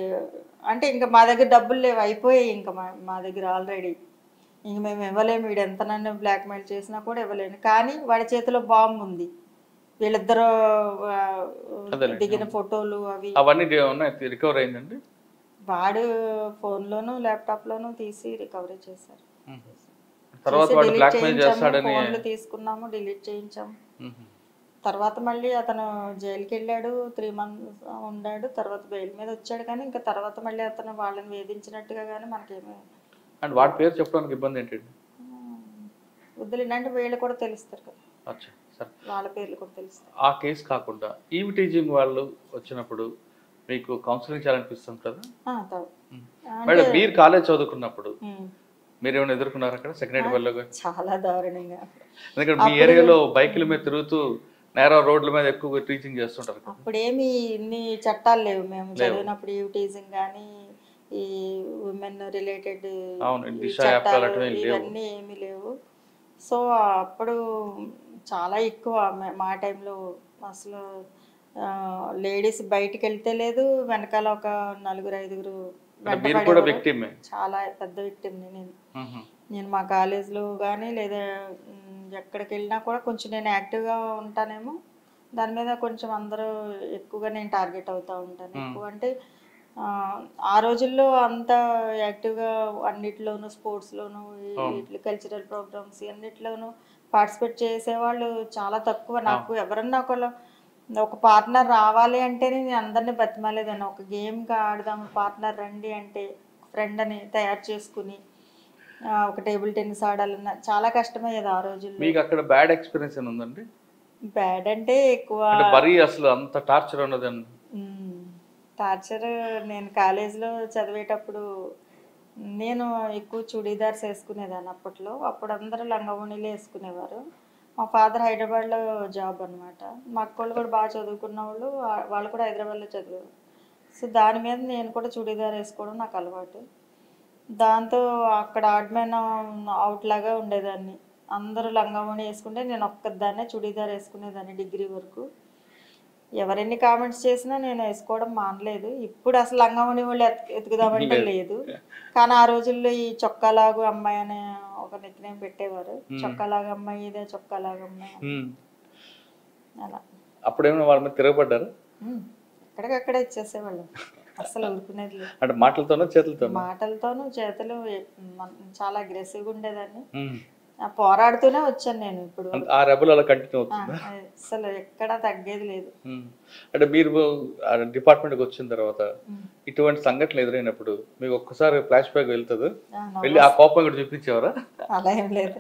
అంటే ఇంకా మా దగ్గర డబ్బులు లేవు, అయిపోయాయి ఇంకా మా దగ్గర ఆల్రెడీ, ఇంక మేము ఇవ్వలేము, వీడు ఎంత నన్ను బ్లాక్మెయిల్ చేసినా కూడా ఇవ్వలేను. కానీ వాడి చేతిలో బాంబు ఉంది, వీళ్ళిద్దరూ దిగిన ఫోటోలు అవన్నీ రికవర్ అయిందండి. వాడు ఫోన్లోను ల్యాప్టాప్లోను తీసి రికవరీ చేశారు. ఫోన్లు తీసుకున్నాము, డిలీట్ చేయించాము. తర్వాత మళ్ళీ అతను జైలుకి వెళ్ళాడు, 3 months ఉన్నాడు. తర్వాత బెయిల్ మీద వచ్చాడు. కానీ ఇంకా తర్వాత మళ్ళీ అతను వాళ్ళని వేధించినట్టుగా కానీ మనకేమీ. అండ్ వాడి పేరు చెప్పడానికి ఇబ్బంది ఏంటండి? వద్దులేండి, వీళ్ళు కూడా తెలుస్తారు కదా, వాళ్ళ పేర్లు కూడా తెలుస్తారు. ఆ కేసు కాకుండా ఈవ్ టీజింగ్ వాళ్ళు వచ్చినప్పుడు మీకు కౌన్సిలింగ్ చేయాలనిపిస్తుంది కదా మేడం? మీరు కాలేజ్ చదువుకున్నప్పుడు మీరు ఏమైనా ఎదుర్కొన్నారు అక్కడ సెకండ్ లో? చాలా దారుణంగా. ఎందుకంటే మీ ఏరియాలో బైకుల మీద తిరుగుతూ నేర రోడ్ల మీద ఎక్కువ టీచింగ్ చేస్తుంటారు. అప్పుడేమి ఇన్ని చట్టాలు లేవు మేము చదివినప్పుడు. ఈవ్ టీజింగ్ కానీ ఈ ఉమెన్ రిలేటెడ్ ఇవన్నీ ఏమీ లేవు. సో అప్పుడు చాలా ఎక్కువ మా టైంలో అసలు లేడీస్ బయటికి వెళ్తే లేదు, వెనకాల ఒక 4-5 చాలా పెద్ద విక్టిమ్ నేను మా కాలేజ్లో కానీ లేదా ఎక్కడికి వెళ్ళినా కూడా కొంచెం నేను యాక్టివ్గా ఉంటానేమో, దాని మీద కొంచెం అందరూ ఎక్కువగా నేను టార్గెట్ అవుతూ ఉంటాను. ఎక్కువ అంటే ఆ రోజుల్లో అంత యాక్టివ్గా అన్నిట్లోనూ, స్పోర్ట్స్లోనూ, కల్చరల్ ప్రోగ్రామ్స్ అన్నిట్లోనూ పార్టిసిపేట్ చేసేవాళ్ళు చాలా తక్కువ. నాకు ఎవరన్నా ఒక పార్ట్నర్ రావాలి అంటేనే నేను అందరినీ బతిమాలేదాన్ని. ఒక గేమ్గా ఆడదాం పార్ట్నర్ రండి అంటే ఫ్రెండ్ అని తయారు చేసుకుని ఒక టేబుల్ టెన్నిస్ ఆడాలన్నా చాలా కష్టమయ్యేది ఆ రోజుల్లో. మీకు అక్కడ బ్యాడ్ ఎక్స్పీరియన్స్ ఉందండి? బ్యాడ్ అంటే ఎక్కువ అసలు అంత టార్చర్ ఉన్నదండి. టార్చర్ నేను కాలేజ్లో చదివేటప్పుడు నేను ఎక్కువ చుడీదార్స్ వేసుకునేదాన్ని అప్పట్లో. అప్పుడు అందరూ లంగావోణీలు వేసుకునేవారు. మా ఫాదర్ హైదరాబాద్లో జాబ్ అనమాట. మా అక్కోళ్ళు కూడా బాగా చదువుకున్న వాళ్ళు కూడా హైదరాబాద్లో చదివారు. సో దాని మీద నేను కూడా చుడీదార్ వేసుకోవడం నాకు అలవాటు. దాంతో అక్కడ ఆడ్మెన్ అవుట్ లాగా ఉండేదాన్ని. అందరూ లంగావోణి వేసుకుంటే నేను ఒక్కదాన్నే చుడీదార్ వేసుకునేదాన్ని డిగ్రీ వరకు. ఎవరెన్ని కామెంట్స్ చేసినా నేను వేసుకోవడం మానలేదు. ఇప్పుడు అసలు లంగావోణి వాళ్ళు ఎతుకుదామంటే లేదు. కానీ ఆ రోజుల్లో ఈ చొక్కాలాగు అమ్మాయి అనే ఒక నిక్నేమ్ పెట్టేవారు. చొక్కాలాగా అమ్మాయి, ఇదే చొక్కాలాగా అమ్మాయి అలా. అప్పుడేమో వాళ్ళ మీద తిరగబడ్డారు, ఎక్కడికక్కడే ఇచ్చేసేవాళ్ళు, అసలు ఊరుకునేది లేదు. అంటే మాటలతోనో చేతులతో? మాటలతోనూ చేతులు. చాలా అగ్రెసివ్గా ఉండేదాన్ని. పోరాడుతూనే వచ్చాను నేను. ఇప్పుడు ఆ రెబల్ అలా కంటిన్యూ అవుతుంది, అసలు ఎక్కడా తగ్గేది లేదు. అంటే మీరు డిపార్ట్మెంట్కి వచ్చిన తర్వాత ఇటువంటి సంఘటనలు ఎదురైనప్పుడు మీకు ఒక్కసారి ఫ్లాష్ బ్యాక్ వెళ్తుంది, వెళ్ళి ఆ కోపం కూడా చూపించేవారా? అలా ఏం లేదు,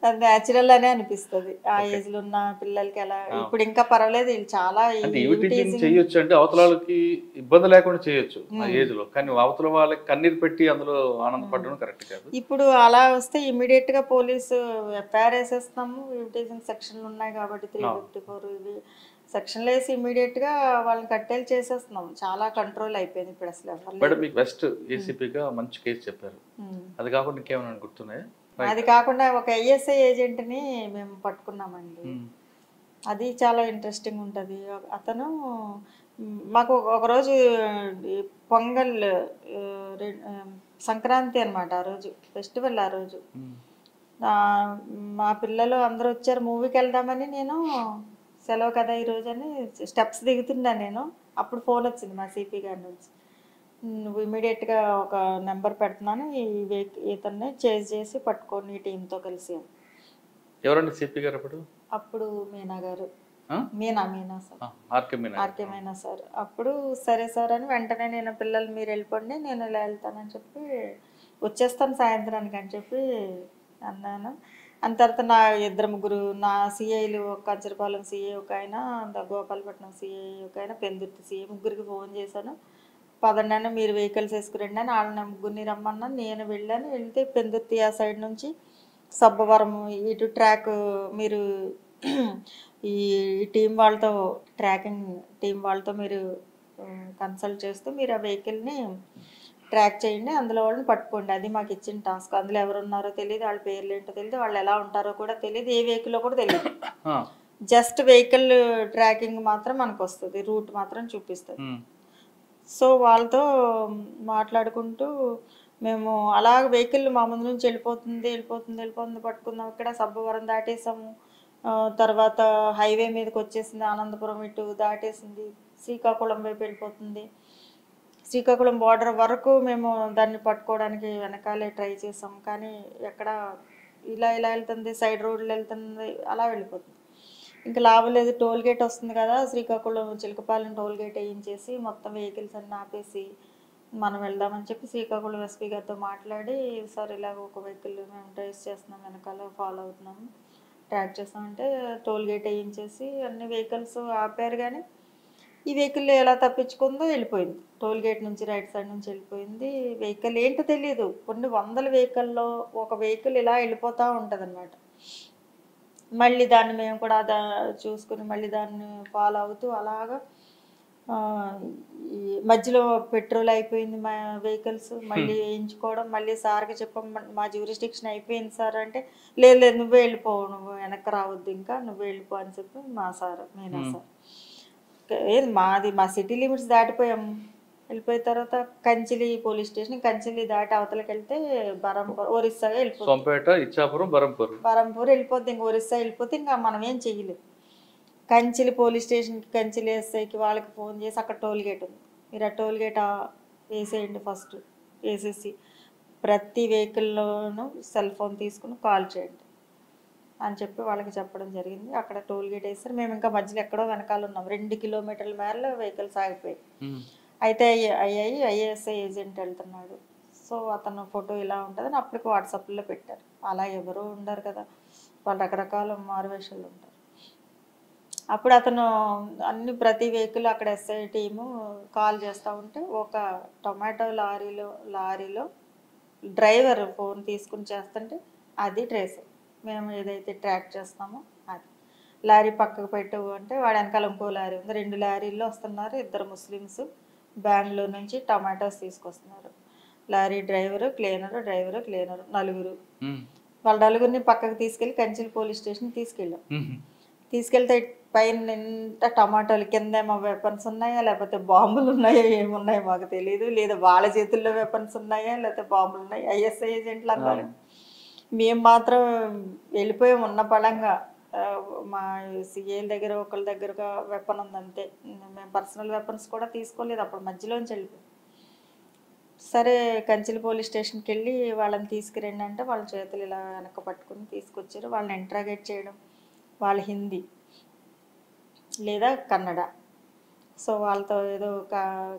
అది న్యాచురల్ అనే అనిపిస్తుంది. ఆ ఏజ్ లో ఉన్న పిల్లలకి అలా. ఇప్పుడు ఇంకా పర్వాలేదు, వీళ్ళు చాలా చేయొచ్చు, అంటే అవతల వాళ్ళకి ఇబ్బంది లేకుండా చేయొచ్చు ఆ ఏజ్ లో, కానీ అవతల వాళ్ళకి కన్నీరు పెట్టి అందులో ఆనందపడడం కరెక్ట్ కాదు. ఇప్పుడు అలా వస్తే ఇమీడియట్ గా పోలీసు ఎఫ్ఐఆర్ వేసేస్తాము. ఈవిటీజింగ్ సెక్షన్లు ఉన్నాయి కాబట్టి 354 ఇవి సెక్షన్లు వేసి ఇమీడియట్ గా వాళ్ళని కట్టేలు చేసేస్తున్నాం. చాలా కంట్రోల్ అయిపోయింది ఇప్పుడు అసలు. మేడం, మీకు వెస్ట్ ఏసీపీగా మంచి కేసు చెప్పారు, అది కాకుండా ఇంకేమైనా గుర్తున్నాయా? అది కాకుండా ఒక ఐఎస్ఐ ఏజెంట్ని మేము పట్టుకున్నామండి. అది చాలా ఇంట్రెస్టింగ్ ఉంటుంది. అతను మాకు ఒకరోజు పొంగల్ సంక్రాంతి అనమాట, ఆ రోజు ఫెస్టివల్. ఆ రోజు మా పిల్లలు అందరూ వచ్చారు, మూవీకి వెళ్దామని. నేను సెలవు కదా ఈరోజు అని స్టెప్స్ దిగుతున్నా నేను. అప్పుడు ఫోన్ వచ్చింది మా సిపి గారి నుంచి, నువ్వు ఇమీడియట్గా ఒక నెంబర్ పెడుతున్నాను, ఇతన్ని చేజ్ చేసి పట్టుకొని టీంతో కలిసి. ఎవరండి సిపి గారు అప్పుడు? అప్పుడు మీనా గారు, Meena sir, RK Meena sir. అప్పుడు సరే సార్ అని వెంటనే నేను, పిల్లలు మీరు వెళ్ళిపోండి, నేను ఇలా వెళ్తానని చెప్పి వచ్చేస్తాను సాయంత్రానికి అని చెప్పి అన్నాను. అంత తర్వాత నా 2-3 నా సిఐలు, ఒక కంచరపాలెం సిఐ ఒక ఆయన, గోపాలపట్నం సిఐ ఒక ఆయన, పెందుర్తి సిఐ, ముగ్గురికి ఫోన్ చేశాను. పదండి మీరు వెహికల్స్ వేసుకురండి అని. వాళ్ళని ముగ్గురిని రమ్మన్నాను. నేను వెళ్ళాను. వెళ్తే పెందుర్తి ఆ సైడ్ నుంచి సబ్బవరం ఇటు ట్రాక్, మీరు ఈ టీం వాళ్ళతో, ట్రాకింగ్ టీం వాళ్ళతో మీరు కన్సల్ట్ చేస్తూ మీరు ఆ వెహికల్ని ట్రాక్ చేయండి, అందులో వాళ్ళని పట్టుకోండి. అది మాకు ఇచ్చిన టాస్క్. అందులో ఎవరు ఉన్నారో తెలియదు, వాళ్ళ పేర్లు ఏంటో తెలియదు, వాళ్ళు ఎలా ఉంటారో కూడా తెలియదు, ఏ వెహికల్లో కూడా తెలియదు. జస్ట్ వెహికల్ ట్రాకింగ్ మాత్రం మనకు వస్తుంది, రూట్ మాత్రం చూపిస్తుంది. సో వాళ్ళతో మాట్లాడుకుంటూ మేము అలా వెహికల్ మా ముందు నుంచి వెళ్ళిపోతుంది పట్టుకుందాం. ఇక్కడ సబ్బవరం దాటేసాము, తర్వాత హైవే మీదకి వచ్చేసింది, ఆనందపురం ఇటు దాటేసింది, శ్రీకాకుళం వైపు వెళ్ళిపోతుంది. శ్రీకాకుళం బార్డర్ వరకు మేము దాన్ని పట్టుకోవడానికి వెనకాలే ట్రై చేసాం, కానీ ఎక్కడ ఇలా వెళ్తుంది, సైడ్ రోడ్లు వెళ్తుంది, అలా వెళ్ళిపోతుంది. ఇంకా లాభం లేదు, టోల్ గేట్ వస్తుంది కదా, శ్రీకాకుళం చిలకపాలెం టోల్ గేట్ వేయించేసి మొత్తం వెహికల్స్ అన్ని ఆపేసి మనం వెళ్దామని చెప్పి శ్రీకాకుళం ఎస్పీ గారితో మాట్లాడి, సార్ ఇలాగ ఒక వెహికల్ మేము ట్రేస్ చేస్తున్నాం, వెనకాల ఫాలో అవుతున్నాము, ట్రాక్ చేస్తామంటే టోల్ గేట్ వేయించేసి అన్ని వెహికల్స్ ఆపారు. కానీ ఈ వెహికల్ ఎలా తప్పించుకుందో వెళ్ళిపోయింది, టోల్ గేట్ నుంచి రైట్ సైడ్ నుంచి వెళ్ళిపోయింది. వెహికల్ ఏంటో తెలియదు, కొన్ని వందల వెహికల్లో ఒక వెహికల్ ఇలా వెళ్ళిపోతూ ఉంటుంది అన్నమాట. మళ్ళీ దాన్ని మేము కూడా చూసుకుని మళ్ళీ దాన్ని ఫాలో అవుతూ అలాగా ఈ మధ్యలో పెట్రోల్ అయిపోయింది మా వెహికల్స్, మళ్ళీ వేయించుకోవడం, మళ్ళీ సార్కి చెప్పాం మా జ్యూరిస్డిక్షన్ అయిపోయింది సార్ అంటే, లేదు నువ్వే వెళ్ళిపోవు, నువ్వు వెనక్కి రావద్దు, ఇంకా నువ్వే వెళ్ళిపో అని చెప్పి మా సార్, మీనా సార్. మా సిటీ లిమిట్స్ దాటిపోయాము. వెళ్ళిపోయిన తర్వాత కంచిలి పోలీస్ స్టేషన్, కంచిలి దాటి అవతలకి వెళ్తే బరంపూర్, ఒరిస్సాగా వెళ్ళిపోతుంది, బరంపూర్ వెళ్ళిపోద్ది. ఇంకా ఒరిస్సా వెళ్ళిపోతే ఇంకా మనం ఏం చెయ్యలేదు. కంచిలి పోలీస్ స్టేషన్కి, కంచిలి ఎస్ఐకి వాళ్ళకి ఫోన్ చేసి, అక్కడ టోల్ గేట్ ఉంది, మీరు ఆ టోల్ గేట్ వేసేయండి, ఫస్ట్ వేసేసి ప్రతి వెహికల్లోనూ సెల్ ఫోన్ తీసుకుని కాల్ చేయండి అని చెప్పి వాళ్ళకి చెప్పడం జరిగింది. అక్కడ టోల్ గేట్ వేస్తారు. మేము ఇంకా మధ్యలో ఎక్కడో వెనకాల ఉన్నాం, 2 కిలోమీటర్ల మేరలో వెహికల్స్ ఆగిపోయాయి. అయితే ఐఏఎస్ఐ ఏజెంట్ వెళ్తున్నాడు, సో అతను ఫోటో ఇలా ఉంటుందని అప్పటికి వాట్సాప్లో పెట్టారు. అలా ఎవరో ఉండరు కదా, వాళ్ళు రకరకాల మారువేషాలు ఉంటారు. అప్పుడు అతను ప్రతి వెహికల్ అక్కడ ఎస్ఐ టీము కాల్ చేస్తూ ఉంటే, ఒక టొమాటో లారీలో డ్రైవర్ ఫోన్ తీసుకుని చేస్తుంటే అది ట్రేసర్, మేము ఏదైతే ట్రాక్ చేస్తామో అది. లారీ పక్కకు పెట్టు అంటే వాడు వెనకాల ఇంకో లారీ ఉంది, 2 లారీల్లో వస్తున్నారు, 2 ముస్లిమ్స్ బెంగళూరు నుంచి టమాటోస్ తీసుకొస్తున్నారు. లారీ డ్రైవరు, క్లీనరు, నలుగురు. వాళ్ళ నలుగురిని పక్కకు తీసుకెళ్ళి కంచిల్ పోలీస్ స్టేషన్ తీసుకెళ్ళాం. తీసుకెళ్తే పైన నిండా టమాటాలు, కిందేమో వెపన్స్ ఉన్నాయా లేకపోతే బాంబులు ఉన్నాయో ఏమున్నాయో మాకు తెలియదు, లేదా వాళ్ళ చేతుల్లో వెపన్స్ ఉన్నాయా లేకపోతే బాంబులు ఉన్నాయి. ఐఎస్ఐ ఏజెంట్లు అన్నారు. మేము మాత్రం వెళ్ళిపోయాం ఉన్న పళంగా. మా సిఐల దగ్గర ఒకళ్ళ దగ్గర వెపన్ ఉంది అంతే. మేము పర్సనల్ వెపన్స్ కూడా తీసుకోలేదు అప్పుడు, మధ్యలోంచి వెళ్ళిపోయాం. సరే కంచిలి పోలీస్ స్టేషన్కి వెళ్ళి వాళ్ళని తీసుకురండి అంటే వాళ్ళ చేతులు ఇలా వెనక పట్టుకుని తీసుకొచ్చారు. వాళ్ళని ఇంట్రాగేట్ చేయడం, వాళ్ళ హిందీ లేదా కన్నడ. సో వాళ్ళతో ఏదో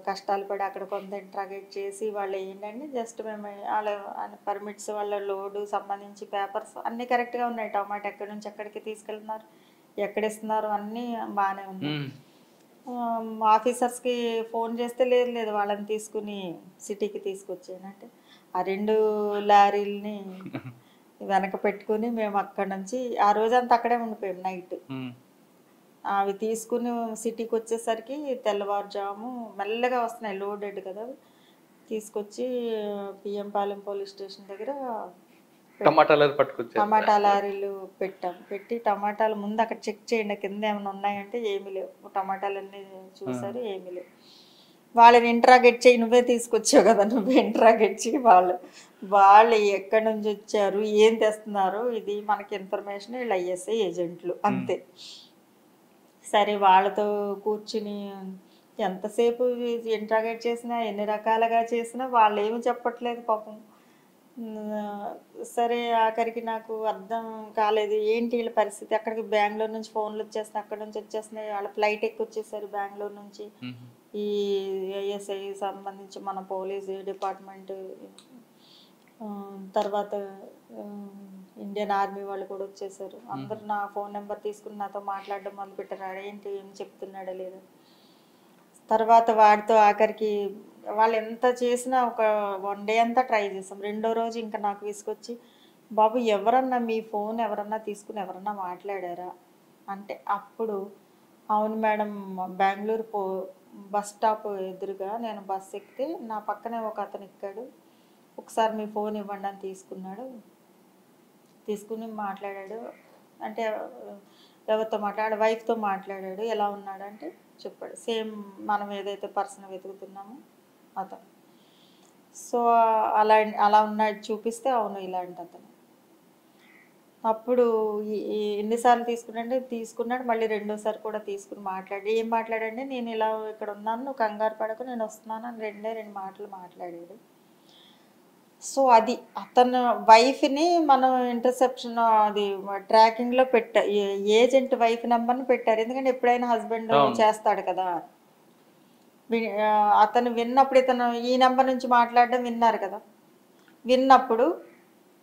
కష్టాలు పడి అక్కడ కొంత ఇంట్రాగేట్ చేసి వాళ్ళు ఏంటంటే జస్ట్ మేము వాళ్ళ పర్మిట్స్, వాళ్ళ లోడు సంబంధించి పేపర్స్ అన్నీ కరెక్ట్గా ఉన్నాయి. టమాటా ఎక్కడి నుంచి ఎక్కడికి తీసుకెళ్తున్నారు, ఎక్కడ ఇస్తున్నారు అన్నీ బాగానే ఉన్నాయి. ఆఫీసర్స్కి ఫోన్ చేస్తే లేదు వాళ్ళని తీసుకుని సిటీకి తీసుకొచ్చానంటే ఆ 2 లారీలని వెనక పెట్టుకుని మేము అక్కడ నుంచి ఆ రోజంతా అక్కడే ఉండిపోయాం. నైట్ అవి తీసుకుని సిటీకి వచ్చేసరికి తెల్లవారుజాము మెల్లగా వస్తున్నాయి, లోడెడ్ కదా. తీసుకొచ్చి పిఎం పాలెం పోలీస్ స్టేషన్ దగ్గర టమాటా లారీలు పెట్టి టమాటాలు ముందు అక్కడ చెక్ చేయండి కింద ఏమైనా ఉన్నాయంటే ఏమీ లేవు. టమాటాలన్నీ చూసారు, ఏమీ లేవు. వాళ్ళని ఇంట్రాగేట్ చేయి, నువ్వే తీసుకొచ్చావు కదా, నువ్వే ఇంట్రాగేట్ చేయి. వాళ్ళు ఎక్కడి నుంచి వచ్చారు, ఏం తెస్తున్నారు, ఇది మనకి ఇన్ఫర్మేషన్, వీళ్ళు ఐఎస్ఐ ఏజెంట్లు అంతే. సరే వాళ్ళతో కూర్చుని ఎంతసేపు ఇంట్రాగేట్ చేసినా, ఎన్ని రకాలుగా చేసినా వాళ్ళు ఏమి చెప్పట్లేదు పాపం. సరే ఆఖరికి నాకు అర్థం కాలేదు ఏంటి వీళ్ళ పరిస్థితి. అక్కడికి బెంగళూరు నుంచి ఫోన్లు వచ్చేస్తున్నాయి, అక్కడ నుంచి వచ్చేస్తున్నాయి. వాళ్ళ ఫ్లైట్ ఎక్కి వచ్చేసారు బెంగళూరు నుంచి. ఈ ఐఎస్ఐ సంబంధించి మన పోలీస్ డిపార్ట్మెంట్, తర్వాత ఇండియన్ ఆర్మీ వాళ్ళు కూడా వచ్చేసారు. అందరు నా ఫోన్ నెంబర్ తీసుకుని నాతో మాట్లాడడం మొదలుపెట్టారు. ఏంటి ఏం చెప్తున్నాడా లేదా. తర్వాత వాడితో ఆఖరికి వాళ్ళు ఎంత చేసినా ఒక 1 డే అంతా ట్రై చేసాం. 2వ రోజు ఇంకా నాకు విసుకొచ్చి, బాబు ఎవరన్నా మీ ఫోన్ ఎవరన్నా తీసుకుని ఎవరన్నా మాట్లాడారా అంటే అప్పుడు అవును మేడం, బెంగళూరు బస్ స్టాప్ ఎదురుగా నేను బస్ ఎక్కితే నా పక్కనే ఒక అతను ఎక్కాడు, ఒకసారి మీ ఫోన్ ఇవ్వండి అని తీసుకుని మాట్లాడాడు. అంటే ఎవరితో మాట్లాడాడు, వైఫ్తో మాట్లాడాడు. ఎలా ఉన్నాడు అంటే చెప్పాడు, సేమ్ మనం ఏదైతే పర్సన్ వెతుకుతున్నామో అతను. సో అలా ఉన్నాడు చూపిస్తే, అవును ఇలాంటి అతను. అప్పుడు ఎన్నిసార్లు తీసుకున్నాడు. మళ్ళీ 2వసారి కూడా తీసుకుని ఏం మాట్లాడండి, నేను ఇలా ఇక్కడ ఉన్నాను, నువ్వు కంగారు పడకు, నేను వస్తున్నాను అని 2 మాటలు మాట్లాడాడు. సో అది అతను వైఫ్ని మనం ఇంటర్సెప్షన్ అది ట్రాకింగ్లో ఏజెంట్ వైఫ్ నెంబర్ని పెట్టారు. ఎందుకంటే ఎప్పుడైనా హస్బెండ్ చేస్తాడు కదా. అతను విన్నప్పుడు ఇతను ఈ నెంబర్ నుంచి మాట్లాడడం విన్నారు కదా, విన్నప్పుడు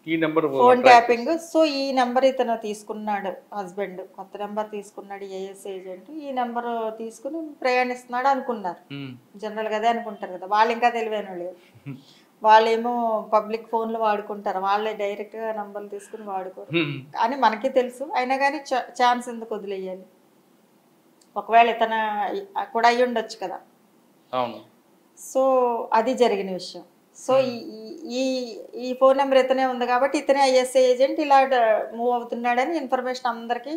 ఈ నెంబర్ ఫోన్ ట్యాపింగ్. సో ఈ నెంబర్ ఇతను తీసుకున్నాడు, హస్బెండ్ కొత్త నెంబర్ తీసుకున్నాడు, ఏఎస్ ఏజెంట్. ఈ నెంబర్ తీసుకుని ప్రయాణిస్తున్నాడు అనుకున్నారు. జనరల్గా అదే అనుకుంటారు కదా, వాళ్ళు ఇంకా తెలివైన వాళ్ళు. వాళ్ళేమో పబ్లిక్ ఫోన్లు వాడుకుంటారు, వాళ్ళే డైరెక్ట్గా నంబర్లు తీసుకుని వాడుకోరు అని మనకి తెలుసు. అయినా కానీ ఛాన్స్ ఎందుకు వదిలేయాలి, ఒకవేళ ఇతను కూడా అయ్యి ఉండొచ్చు కదా. సో అది జరిగిన విషయం. సో ఈ ఫోన్ నెంబర్ ఇతనే ఉంది కాబట్టి ఇతనే ఐఎస్ఐ ఏజెంట్, ఇలా మూవ్ అవుతున్నాడని ఇన్ఫర్మేషన్ అందరికీ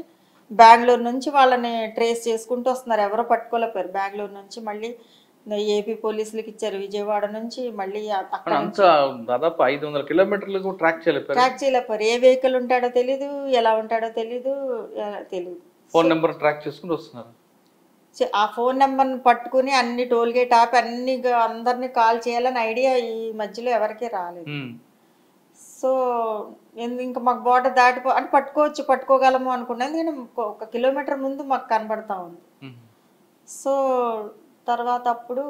బెంగళూరు నుంచి వాళ్ళని ట్రేస్ చేసుకుంటూ వస్తున్నారు. ఎవరో పట్టుకోలేకపోయారు. బెంగళూరు నుంచి మళ్ళీ ఏపీ పోలీసులకి ఇచ్చారు, విజయవాడ నుంచి మళ్ళీ దాదాపు 500 కిలోమీటర్లు ట్రాక్ చేయలేకపోయారు. ఏ వెహికల్ ఉంటాడో తెలీదు, ఎలా ఉంటాడో తెలీదు. ఫోన్ నెంబర్ ట్రాక్ చేసుకుని వస్తున్నారు. ఆ ఫోన్ నెంబర్ని పట్టుకుని అన్ని టోల్ గేట్ ఆపి అందరినీ కాల్ చేయాలని ఐడియా ఈ మధ్యలో ఎవరికీ రాలేదు. సో ఇంకా మాకు బోర్డర్ అంటే పట్టుకోగలము అనుకున్నాం, ఎందుకంటే 1 కిలోమీటర్ ముందు మాకు కనబడతా ఉంది. సో తర్వాత అప్పుడు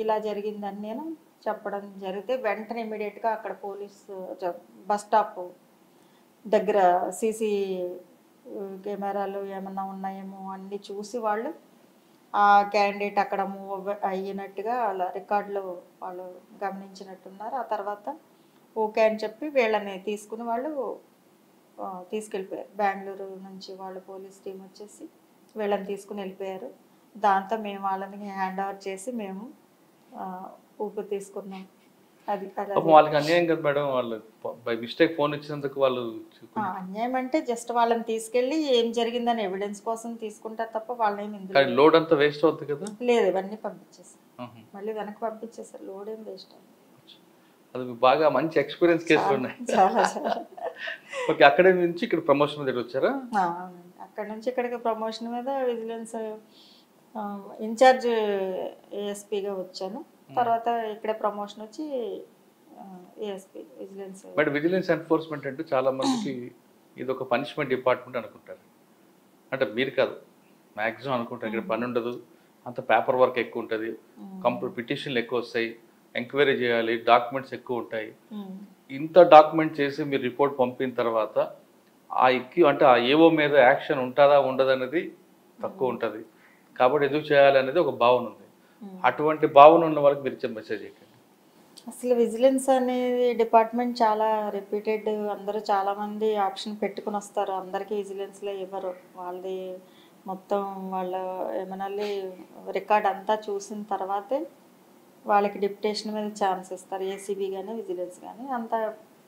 ఇలా జరిగిందని నేను చెప్పడం జరిగితే వెంటనే ఇమీడియట్గా అక్కడ పోలీసు బస్ స్టాప్ దగ్గర సీసీ కెమెరాలు ఏమన్నా ఉన్నాయేమో అన్నీ చూసి వాళ్ళు ఆ క్యాండిడేట్ అక్కడ మూవ్ అయినట్టుగా అలా రికార్డులో వాళ్ళు గమనించినట్టున్నారు. ఆ తర్వాత ఓకే అని చెప్పి వీళ్ళని తీసుకుని వాళ్ళు తీసుకెళ్ళిపోయారు. బెంగళూరు నుంచి వాళ్ళు పోలీస్ టీం వచ్చేసి వీళ్ళని తీసుకుని వెళ్ళిపోయారు. దాంతో మేము వాళ్ళని హ్యాండ్ ఓవర్ చేసి మేము ఊపిరి తీసుకున్నాం. అది అలా పాపం వాళ్ళకి అన్యాయం కదా మేడం, వాళ్ళు బై మిస్టేక్ ఫోన్ ఇచ్చినందుకు వాళ్ళు అన్యాయం అంటే జస్ట్ వాళ్ళని తీసుకెళ్ళి ఏం జరిగిందని ఎవిడెన్స్ కోసం తీసుకుంటారు తప్ప వాళ్ళేమి ఇందులో కానీ లోడ్ అంతా వేస్ట్ అవుతుంది కదా. లేదు, ఇవన్నీ పంపించేసారు, మళ్ళీ వెనక్కి పంపించేసారు, లోడ్ ఏం వేస్ట్ అవ్వదు. అది బాగా మంచి ఎక్స్పీరియన్స్ కేసులు ఉన్నాయి. చాలా చాలా ఓకే, అక్కడే నుంచి ఇక్కడ ప్రమోషన్ దగ్గర వచ్చారా? అవునండి, అక్కడ నుంచి ఇక్కడికి ప్రమోషన్ మీద విజిలెన్స్ ఇన్ఛార్జ్ ఏఎస్పీగా వచ్చాను. తర్వాత ఇక్కడ ప్రమోషన్ వచ్చి ASP vigilance. But vigilance enforcement అంటే చాలా మందికి ఇది ఒక పనిష్మెంట్ డిపార్ట్మెంట్ అనుకుంటారు. అంటే మీరు కాదు, మ్యాక్సిమం అనుకుంటారు ఇక్కడ పని ఉండదు, అంత పేపర్ వర్క్ ఎక్కువ ఉంటుంది, పిటిషన్లు ఎక్కువ వస్తాయి, ఎంక్వైరీ చేయాలి, డాక్యుమెంట్స్ ఎక్కువ ఉంటాయి. ఇంత డాక్యుమెంట్ చేసి మీరు రిపోర్ట్ పంపిన తర్వాత అంటే ఆ ఏవో మీద యాక్షన్ ఉంటుందా ఉండదు అనేది తక్కువ ఉంటుంది. కాబట్టి ఎందుకు చేయాలి అనేది ఒక భావన ఉంది. అటువంటి భావన ఉన్న వాళ్ళకి మీరు ఇచ్చే మెసేజ్ ఏంటి? అసలు విజిలెన్స్ అనేది డిపార్ట్మెంట్ చాలా రెప్యూటెడ్, అందరూ చాలామంది ఆప్షన్ పెట్టుకుని వస్తారు, అందరికీ విజిలెన్స్లో ఇవ్వరు. వాళ్ళది మొత్తం వాళ్ళ ఏమన్నా రికార్డ్ అంతా చూసిన తర్వాతే వాళ్ళకి డిప్యుటేషన్ మీద ఛాన్స్ ఇస్తారు, ఏసీబీ కానీ విజిలెన్స్ కానీ. అంత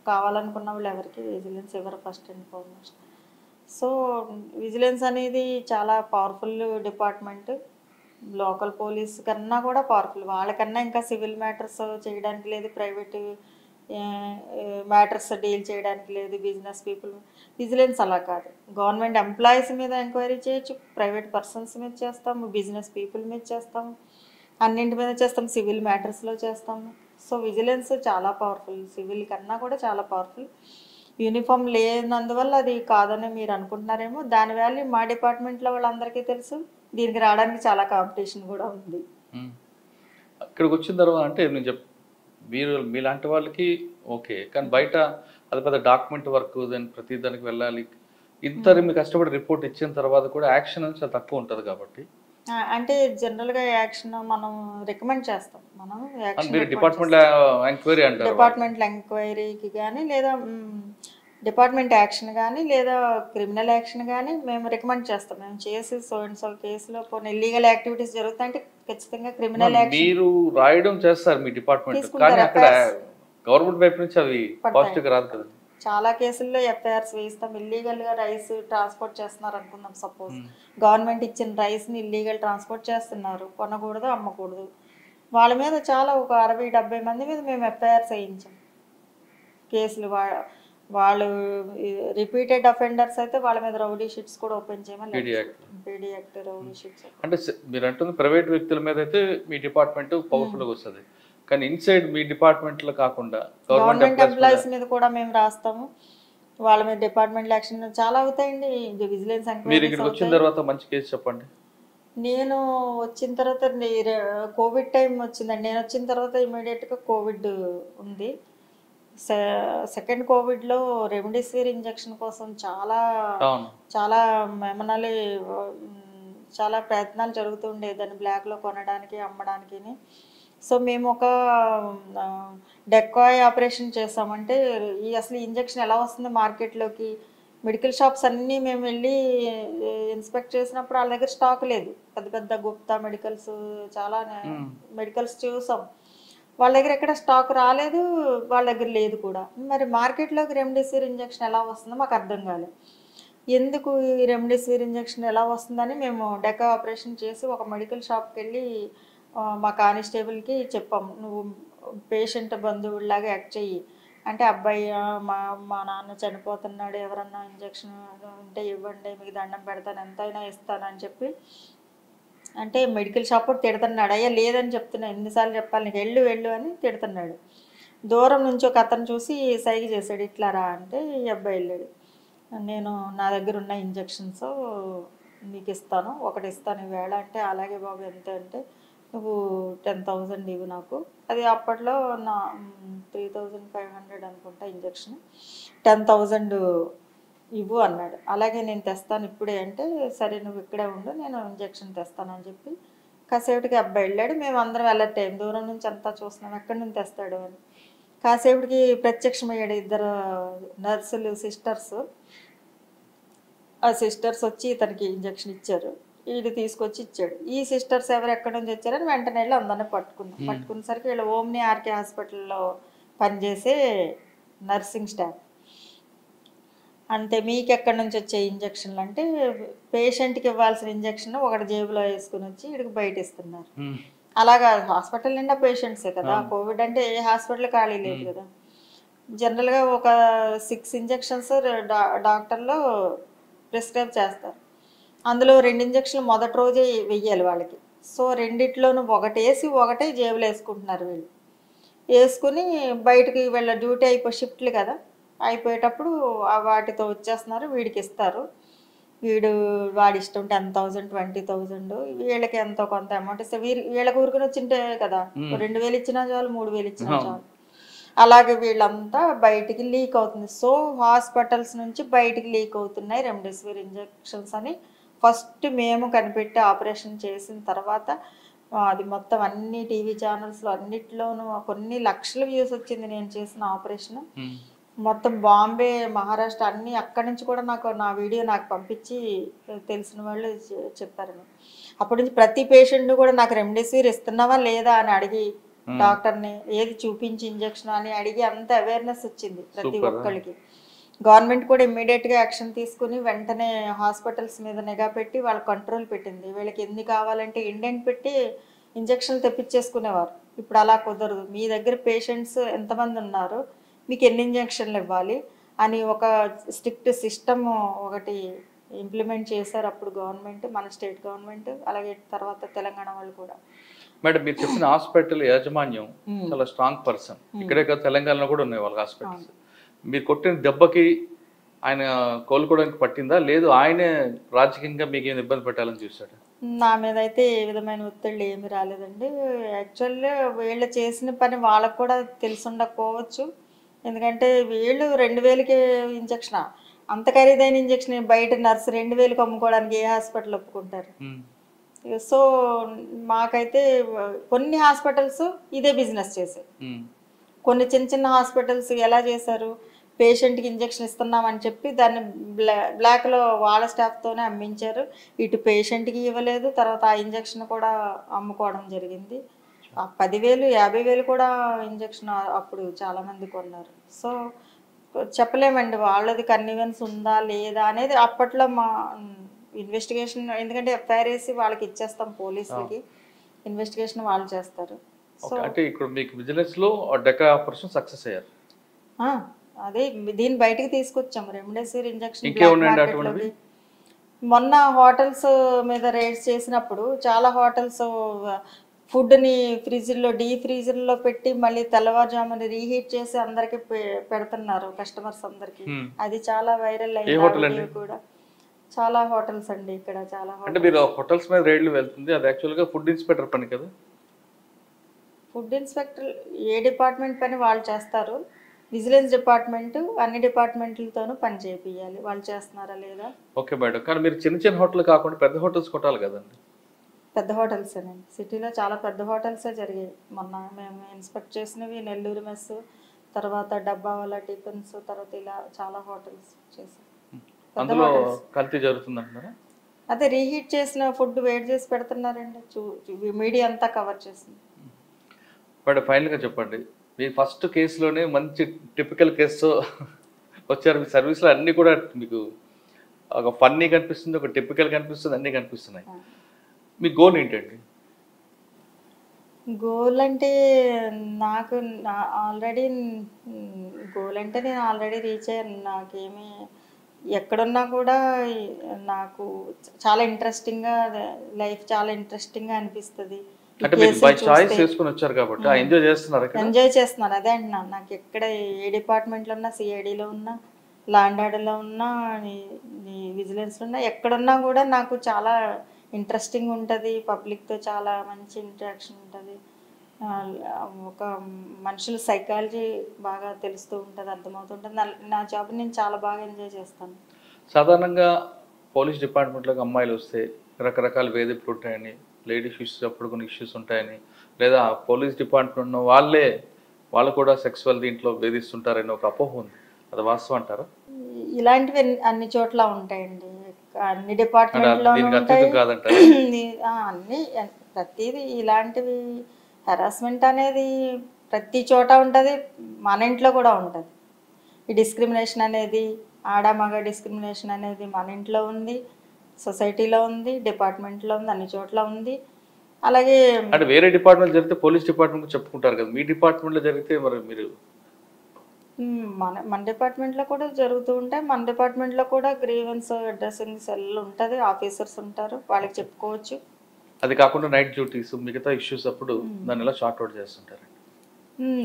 కావాలనుకున్న వాళ్ళు ఎవరికి విజిలెన్స్ ఇవ్వరు first and foremost. So vigilance అనేది చాలా పవర్ఫుల్ డిపార్ట్మెంట్, లోకల్ పోలీస్ కన్నా కూడా పవర్ఫుల్. వాళ్ళకన్నా ఇంకా సివిల్ మ్యాటర్స్ చేయడానికి లేదు, ప్రైవేట్ మ్యాటర్స్ డీల్ చేయడానికి లేదు బిజినెస్ పీపుల్. విజిలెన్స్ అలా కాదు, గవర్నమెంట్ ఎంప్లాయీస్ మీద ఎంక్వైరీ చేయొచ్చు, ప్రైవేట్ పర్సన్స్ మీద చేస్తాము, బిజినెస్ పీపుల్ మీద చేస్తాము, అన్నింటి మీద చేస్తాం, సివిల్ మ్యాటర్స్లో చేస్తాము. సో విజిలెన్స్ చాలా పవర్ఫుల్, సివిల్ కన్నా కూడా చాలా పవర్ఫుల్. యూనిఫామ్ లేనందువల్ల అది కాదని మీరు అనుకుంటున్నారేమో, దాని వాల్యూ మా డిపార్ట్మెంట్లో వాళ్ళందరికీ తెలుసు. దీనికి రావడానికి చాలా కాంపిటీషన్ కూడా ఉంది. ఇక్కడికి వచ్చిన తర్వాత అంటే నేను మీరు మీలాంటి వాళ్ళకి ఓకే, కానీ బయట అది పెద్ద డాక్యుమెంట్ వర్క్, దాన్ని ప్రతి దానికి వెళ్ళాలి, ఇంత మీకు కష్టపడి రిపోర్ట్ ఇచ్చిన తర్వాత కూడా యాక్షన్ అనేది చాలా తక్కువ ఉంటుంది. కాబట్టి అంటే జనరల్గా యాక్షన్ మనం రికమెండ్ చేస్తాం, మనం డిపార్ట్మెంట్ ఎంక్వైరీ అంటారు, డిపార్ట్మెంట్ ఎంక్వైరీకి కానీ లేదా డిపార్ట్మెంట్ యాక్షన్ కానీ లేదా క్రిమినల్ యాక్షన్ కానీ మేము రికమెండ్ చేస్తాం. మేము చేసి సో అండ్ సో కేసులో కొన్ని ఇల్లీగల్ యాక్టివిటీస్ జరుగుతాయంటే ఖచ్చితంగా క్రిమినల్ యాక్షన్ మీరు రాయడం చేస్తారు మీ డిపార్ట్మెంట్, కానీ అక్కడ గవర్నమెంట్ వైపు నుంచి అవి పాజిటివ్ రాదు కదా. చాలా కేసుల్లో ఎఫ్ఐఆర్స్ వేయిస్తాం. ఇల్లీగల్గా రైస్ ట్రాన్స్పోర్ట్ చేస్తున్నారు అనుకుందాం, సపోజ్ గవర్నమెంట్ ఇచ్చిన రైస్ని ఇల్లీగల్ ట్రాన్స్పోర్ట్ చేస్తున్నారు, కొనకూడదు, అమ్మకూడదు, వాళ్ళ మీద చాలా ఒక 60-70 మంది మీద మేము ఎఫ్ఐఆర్స్ వేయించాం కేసులు. వాళ్ళు రిపీటెడ్ అఫెండర్స్ అయితే వాళ్ళ మీద రౌడీ షీట్స్ కూడా ఓపెన్ చేయమని, పీడీ యాక్ట్ రౌడీ షీట్స్. అంటే మీరు అంటుంది ప్రైవేట్ వ్యక్తుల మీద అయితే మీ డిపార్ట్మెంట్ పవర్ఫుల్గా వస్తుంది, కానీ ఇన్సైడ్ మీ డిపార్ట్మెంట్లో కాకుండా గవర్నమెంట్ ఎంప్లాయీస్ మీద కూడా మేము రాస్తాము. వాళ్ళ మీద డిపార్ట్మెంట్ యాక్షన్ చాలా అవుతాయండి. విజిలెన్స్ మీరు ఇక్కడికి వచ్చిన తర్వాత మంచి కేసు చెప్పండి. నేను వచ్చిన తర్వాత కోవిడ్ టైం వచ్చిందండి. నేను వచ్చిన తర్వాత ఇమీడియట్గా కోవిడ్ ఉంది. సెకండ్ కోవిడ్లో రెమ్డెసివిర్ ఇంజెక్షన్ కోసం చాలా చాలా ఏమనాలి చాలా ప్రయత్నాలు జరుగుతుండే దాన్ని బ్లాక్లో కొనడానికి, అమ్మడానికి. సో మేము ఒక డెకాయ్ ఆపరేషన్ చేసామంటే అసలు ఇంజెక్షన్ ఎలా వస్తుంది మార్కెట్లోకి, మెడికల్ షాప్స్ అన్నీ మేము వెళ్ళి ఇన్స్పెక్ట్ చేసినప్పుడు వాళ్ళ దగ్గర స్టాక్ లేదు. పెద్ద పెద్ద గుప్తా మెడికల్స్ చాలా మెడికల్స్ చూసాం, వాళ్ళ దగ్గర ఎక్కడ స్టాక్ రాలేదు, వాళ్ళ దగ్గర లేదు కూడా. మరి మార్కెట్లోకి రెమ్డెసివిర్ ఇంజెక్షన్ ఎలా వస్తుందో మాకు అర్థం కాలేదు. ఎందుకు ఈ రెమ్డెసివిర్ ఇంజెక్షన్ ఎలా వస్తుందని మేము డెకా ఆపరేషన్ చేసి ఒక మెడికల్ షాప్కి వెళ్ళి మా కానిస్టేబుల్కి చెప్పాము, నువ్వు పేషెంట్ బంధువులాగా యాక్ట్ చెయ్యి అంటే, అబ్బాయి మా నాన్న చనిపోతున్నాడు, ఎవరన్నా ఇంజెక్షన్ ఉంటే ఇవ్వండి, మీకు దండం పెడతాను, ఎంతైనా ఇస్తానని చెప్పి అంటే మెడికల్ షాప్ తిడుతున్నాడు. అయ్యా లేదని చెప్తున్నా, ఎన్నిసార్లు చెప్పాలి నీకు, వెళ్ళు అని తిడుతున్నాడు. దూరం నుంచి ఒక అతను చూసి సైగ చేశాడు, ఇట్లా రా అంటే ఈ అబ్బాయి వెళ్ళాడు. నేను నా దగ్గర ఉన్న ఇంజెక్షన్స్ నీకు ఇస్తాను, ఒకటి ఇస్తాను ఈవేళ అంటే, అలాగే బాబు ఎంత అంటే, నువ్వు 10,000 ఇవ్వు నాకు. అది అప్పట్లో నా 3,500 అనుకుంటా ఇంజెక్షన్, 10,000 ఇవ్వు అన్నాడు. అలాగే నేను తెస్తాను ఇప్పుడే అంటే, సరే నువ్వు ఇక్కడే ఉండు నేను ఇంజెక్షన్ తెస్తానని చెప్పి కాసేపటికి అబ్బాయి వెళ్ళాడు. మేము అందరం అలర్ట్ అయ్యాం, దూరం నుంచి అంతా చూస్తున్నాం ఎక్కడి నుంచి తెస్తాడు అని. కాసేపటికి ప్రత్యక్షమయ్యాడు ఇద్దరు నర్సులు, సిస్టర్స్. ఆ సిస్టర్స్ వచ్చి ఇతనికి ఇంజెక్షన్ ఇచ్చారు, వీడు తీసుకొచ్చి ఇచ్చాడు. ఈ సిస్టర్స్ ఎవరు ఎక్కడి నుంచి వచ్చారని వెంటనే వెళ్ళి అందరినీ పట్టుకునేసరికి వీళ్ళు ఓమ్ని ఆర్కే హాస్పిటల్లో పనిచేసే నర్సింగ్ స్టాఫ్. అంటే మీకు ఎక్కడి నుంచి వచ్చే ఇంజక్షన్లు అంటే పేషెంట్కి ఇవ్వాల్సిన ఇంజక్షన్ ఒకటి జేబులో వేసుకుని వచ్చి ఇక్కడికి బయట ఇస్తున్నారు. అలాగా హాస్పిటల్ నిండా పేషెంట్సే కదా, కోవిడ్ అంటే ఏ హాస్పిటల్ ఖాళీ లేదు కదా. జనరల్గా ఒక 6 ఇంజక్షన్స్ డాక్టర్లు ప్రిస్క్రైబ్ చేస్తారు. అందులో 2 ఇంజక్షన్లు మొదటి రోజే వెయ్యాలి వాళ్ళకి. సో రెండిట్లోనూ ఒకటేసి ఒకటే జేబులో వేసుకుంటున్నారు వీళ్ళు. వేసుకుని బయటకి వీళ్ళ డ్యూటీ అయిపోయి షిఫ్ట్లు కదా, అయిపోయేటప్పుడు వాటితో వచ్చేస్తున్నారు, వీడికి ఇస్తారు. వాడి ఇష్టం 10,000 20,000 వీళ్ళకి ఎంతో కొంత అమౌంట్ ఇస్తే వీళ్ళకి ఊరుకుని వచ్చింటే కదా 2,000 ఇచ్చినా చాలు, 3,000 ఇచ్చినా చాలు. అలాగే వీళ్ళంతా బయటికి లీక్ అవుతుంది. సో హాస్పిటల్స్ నుంచి బయటికి లీక్ అవుతున్నాయి రెమ్డెసివిర్ ఇంజెక్షన్స్ అని ఫస్ట్ మేము కనిపెట్టి ఆపరేషన్ చేసిన తర్వాత అది మొత్తం అన్ని టీవీ ఛానల్స్లో అన్నిట్లోనూ కొన్ని లక్షల వ్యూస్ వచ్చింది నేను చేసిన ఆపరేషన్. మొత్తం బాంబే, మహారాష్ట్ర అన్ని అక్కడి నుంచి కూడా నా వీడియో నాకు పంపించి తెలిసిన వాళ్ళు చెప్పారు. అప్పటి నుంచి ప్రతి పేషెంట్ కూడా నాకు రెమ్డెసివిర్ ఇస్తున్నావా లేదా అని అడిగి డాక్టర్ని ఏది చూపించి ఇంజక్షన్ అని అడిగి అంత అవేర్నెస్ వచ్చింది ప్రతి ఒక్కరికి. గవర్నమెంట్ కూడా ఇమ్మీడియట్గా యాక్షన్ తీసుకుని వెంటనే హాస్పిటల్స్ మీద నిఘా పెట్టి వాళ్ళ కంట్రోల్ పెట్టింది. వీళ్ళకి ఎన్ని కావాలంటే ఇండెంట్ పెట్టి ఇంజక్షన్లు తెప్పించేసుకునేవారు. ఇప్పుడు అలా కుదరదు. మీ దగ్గర పేషెంట్స్ ఎంతమంది ఉన్నారు, మీకు ఎన్ని ఇంజక్షన్లు ఇవ్వాలి అని ఒక స్ట్రిక్ట్ సిస్టమ్ ఒకటి ఇంప్లిమెంట్ చేశారు అప్పుడు గవర్నమెంట్, మన స్టేట్ గవర్నమెంట్, అలాగే తర్వాత తెలంగాణ వాళ్ళు కూడా. మేడం మీరు చెప్పిన హాస్పిటల్ యాజమాన్యం చాలా స్ట్రాంగ్ పర్సన్. ఇక్కడే కాదు తెలంగాణలో కూడా ఉన్నాయి వాళ్ళ హాస్పిటల్స్. మీరు కొట్టిన దెబ్బకి ఆయన కోలుకోవడానికి పట్టిందా, లేదు ఆయనే రాజకీయంగా మీకు ఏం ఇబ్బంది పెట్టాలని చూశాడు? నా మీద అయితే ఏ విధమైన ఒత్తిళ్ళు ఏమి రాలేదండి. యాక్చువల్గా వీళ్ళు చేసిన పని వాళ్ళకు కూడా తెలిసి ఉండకపోవచ్చు. ఎందుకంటే వీళ్ళు 2,000కి ఇంజక్షన్, అంత ఖరీదైన ఇంజక్షన్ బయట నర్సు 2,000కి అమ్ముకోవడానికి ఏ హాస్పిటల్ ఒప్పుకుంటారు? సో మాకైతే కొన్ని హాస్పిటల్స్ ఇదే బిజినెస్ చేశాయి. కొన్ని చిన్న చిన్న హాస్పిటల్స్ ఎలా చేశారు, పేషెంట్కి ఇంజక్షన్ ఇస్తున్నామని చెప్పి దాన్ని బ్లాక్లో వాళ్ళ స్టాఫ్తోనే అమ్మించారు. ఇటు పేషెంట్కి ఇవ్వలేదు, తర్వాత ఆ ఇంజక్షన్ కూడా అమ్ముకోవడం జరిగింది. 10,000 50,000 కూడా ఇంజక్షన్ అప్పుడు చాలామంది కొన్నారు. సో చెప్పలేమండి వాళ్ళది కన్వీనియన్స్ ఉందా లేదా అనేది. అప్పట్లో మా ఇన్వెస్టిగేషన్, ఎందుకంటే ఎఫ్ఐఆర్ వేసి వాళ్ళకి ఇచ్చేస్తాం పోలీసులకి, ఇన్వెస్టిగేషన్ వాళ్ళు చేస్తారు. సో అంటే ఇక్కడ మీకు బిజినెస్ లో డెకా ఆపరేషన్ సక్సెస్ అయ్యారు. అదే దీన్ని బయటకు తీసుకొచ్చాము రెమ్డెసివిర్ ఇంజక్షన్. మొన్న హోటల్స్ మీద రేట్స్ చేసినప్పుడు చాలా హోటల్స్ ఫుడ్ని ఫ్రిడ్జ్లో ఫ్రీజర్లో పెట్టి మళ్ళీ తెల్లవారుజామున రీహీట్ చేసి అందరికి పెడుతున్నారు కస్టమర్స్ అందరికి. అది చాలా వైరల్ అయింది కూడా. చాలా హోటల్స్ అండి ఇక్కడ, చాలా అంటే మీరు హోటల్స్ మీద రేట్లు వెళ్తుంది, అది యాక్చువల్గా ఫుడ్ ఇన్స్పెక్టర్ పని కదా. ఫుడ్ ఇన్స్పెక్టర్ ఏ డిపార్ట్మెంట్ పని వాళ్ళు చేస్తారు, విజిలెన్స్ డిపార్ట్మెంట్ అన్ని డిపార్ట్మెంట్లతోనూ పని చేపియాలి. వాళ్ళు చేస్తున్నారా లేదా? ఓకే మేడం, కానీ మీరు చిన్న చిన్న హోటల్ కాకుండా పెద్ద హోటల్స్ కొట్టాలి కదండి. పెద్ద హోటల్సేనండి, సిటీలో చాలా పెద్ద హోటల్సే జరిగాయి. మొన్న మేము ఇన్స్పెక్ట్ చేసినవి నెల్లూరు మెస్, తర్వాత డబ్బావాలా టిఫిన్స్, తర్వాత ఇలా చాలా హోటల్స్ చేసాం. అందులో కల్తీ జరుగుతుందంటున్నారా? అదే రీహీట్ చేసిన ఫుడ్ వేడి చేసి పెడుతున్నారండి, మీడియా అంతా కవర్ చేసింది. మేడం ఫైనల్గా చెప్పండి, మీ ఫస్ట్ కేసులోనే మంచి టిపికల్ కేసు వచ్చారు. మీ సర్వీస్లో అన్నీ కూడా మీకు ఒక ఫన్నీ కనిపిస్తుంది, ఒక టిపికల్ కనిపిస్తుంది, అన్నీ కనిపిస్తున్నాయి. మీ గోల్ ఏంటండి? గోల్ అంటే నాకు ఆల్రెడీ గోల్ అంటే నేను ఆల్రెడీ రీచ్ అయ్యాను. నాకేమీ ఎక్కడున్నా కూడా నాకు చాలా ఇంట్రెస్టింగ్గా, లైఫ్ చాలా ఇంట్రెస్టింగ్గా అనిపిస్తుంది. ఎంజాయ్ చేస్తున్నాను, అదే అంటున్నాను. నాకు ఎక్కడ ఏ డిపార్ట్మెంట్లో ఉన్నా, సిఐడిలో ఉన్నా, ల్యాండ్ ఆర్డర్లో ఉన్నా, విజిలెన్స్లో ఉన్నా, ఎక్కడున్నా కూడా నాకు చాలా ఇంట్రెస్టింగ్ ఉంటుంది. పబ్లిక్తో చాలా మంచి ఇంటరాక్షన్ ఉంటుంది. ఒక మనుషుల సైకాలజీ బాగా తెలుస్తూ ఉంటుంది, అర్థమవుతుంటుంది. నా జాబ్ నేను చాలా బాగా ఎంజాయ్ చేస్తాను. సాధారణంగా పోలీస్ డిపార్ట్మెంట్లోకి అమ్మాయిలు వస్తే రకరకాల వేధింపులు ఉంటాయని, లేడీస్ ఇష్యూస్ అప్పుడు కొన్ని ఇష్యూస్ ఉంటాయని, లేదా పోలీస్ డిపార్ట్మెంట్ ఉన్న వాళ్ళు కూడా సెక్సువల్ దీంట్లో వేధిస్తుంటారని ఒక అపోహ ఉంది, అది వాస్తవం అంటారా? ఇలాంటివి అన్ని చోట్ల ఉంటాయండి, అన్ని డిపార్ట్మెంట్లో అన్ని ప్రతిదీ ఇలాంటివి. హెరాస్మెంట్ అనేది ప్రతి చోట ఉంటుంది, మన ఇంట్లో కూడా ఉంటుంది. ఈ డిస్క్రిమినేషన్ అనేది, ఆడ మగ డిస్క్రిమినేషన్ అనేది మన ఇంట్లో ఉంది, సొసైటీలో ఉంది, డిపార్ట్మెంట్లో ఉంది, అన్ని చోట్ల ఉంది. అలాగే అంటే వేరే డిపార్ట్మెంట్ జరిగితే పోలీస్ డిపార్ట్మెంట్ చెప్పుకుంటారు కదా, మీ డిపార్ట్మెంట్లో జరిగితే మరి మీరు మన డిపార్ట్మెంట్లో కూడా జరుగుతూ ఉంటాయి. మన డిపార్ట్మెంట్లో కూడా గ్రీవెన్స్ అడ్రసింగ్ సెల్ ఉంటుంది, ఆఫీసర్స్ ఉంటారు, వాళ్ళకి చెప్పుకోవచ్చు. అది కాకుండా నైట్ డ్యూటీస్ మిగతా ఇష్యూస్ అప్పుడు దాన్ని ఎలా షార్ట్ అవుట్ చేస్తుంటారు?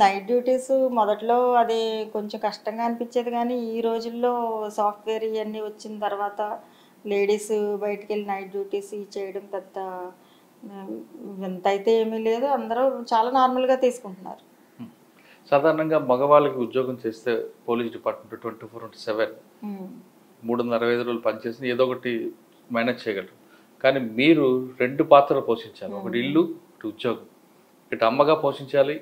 నైట్ డ్యూటీస్ మొదట్లో అది కొంచెం కష్టంగా అనిపించేది, కానీ ఈ రోజుల్లో సాఫ్ట్వేర్ ఇవన్నీ వచ్చిన తర్వాత లేడీస్ బయటికి వెళ్ళి నైట్ డ్యూటీస్ చేయడం పెద్ద ఎంత అయితే ఏమీ లేదు, అందరూ చాలా నార్మల్గా తీసుకుంటున్నారు. సాధారణంగా మగవాళ్ళకి ఉద్యోగం చేస్తే పోలీస్ డిపార్ట్మెంట్ 24/7 365 రోజులు పనిచేసి ఏదో ఒకటి మేనేజ్ చేయగలరు. కానీ మీరు 2 పాత్రలు పోషించాలి, ఒకటి ఇల్లు, ఇటు ఉద్యోగం. ఇటు అమ్మగా పోషించాలి,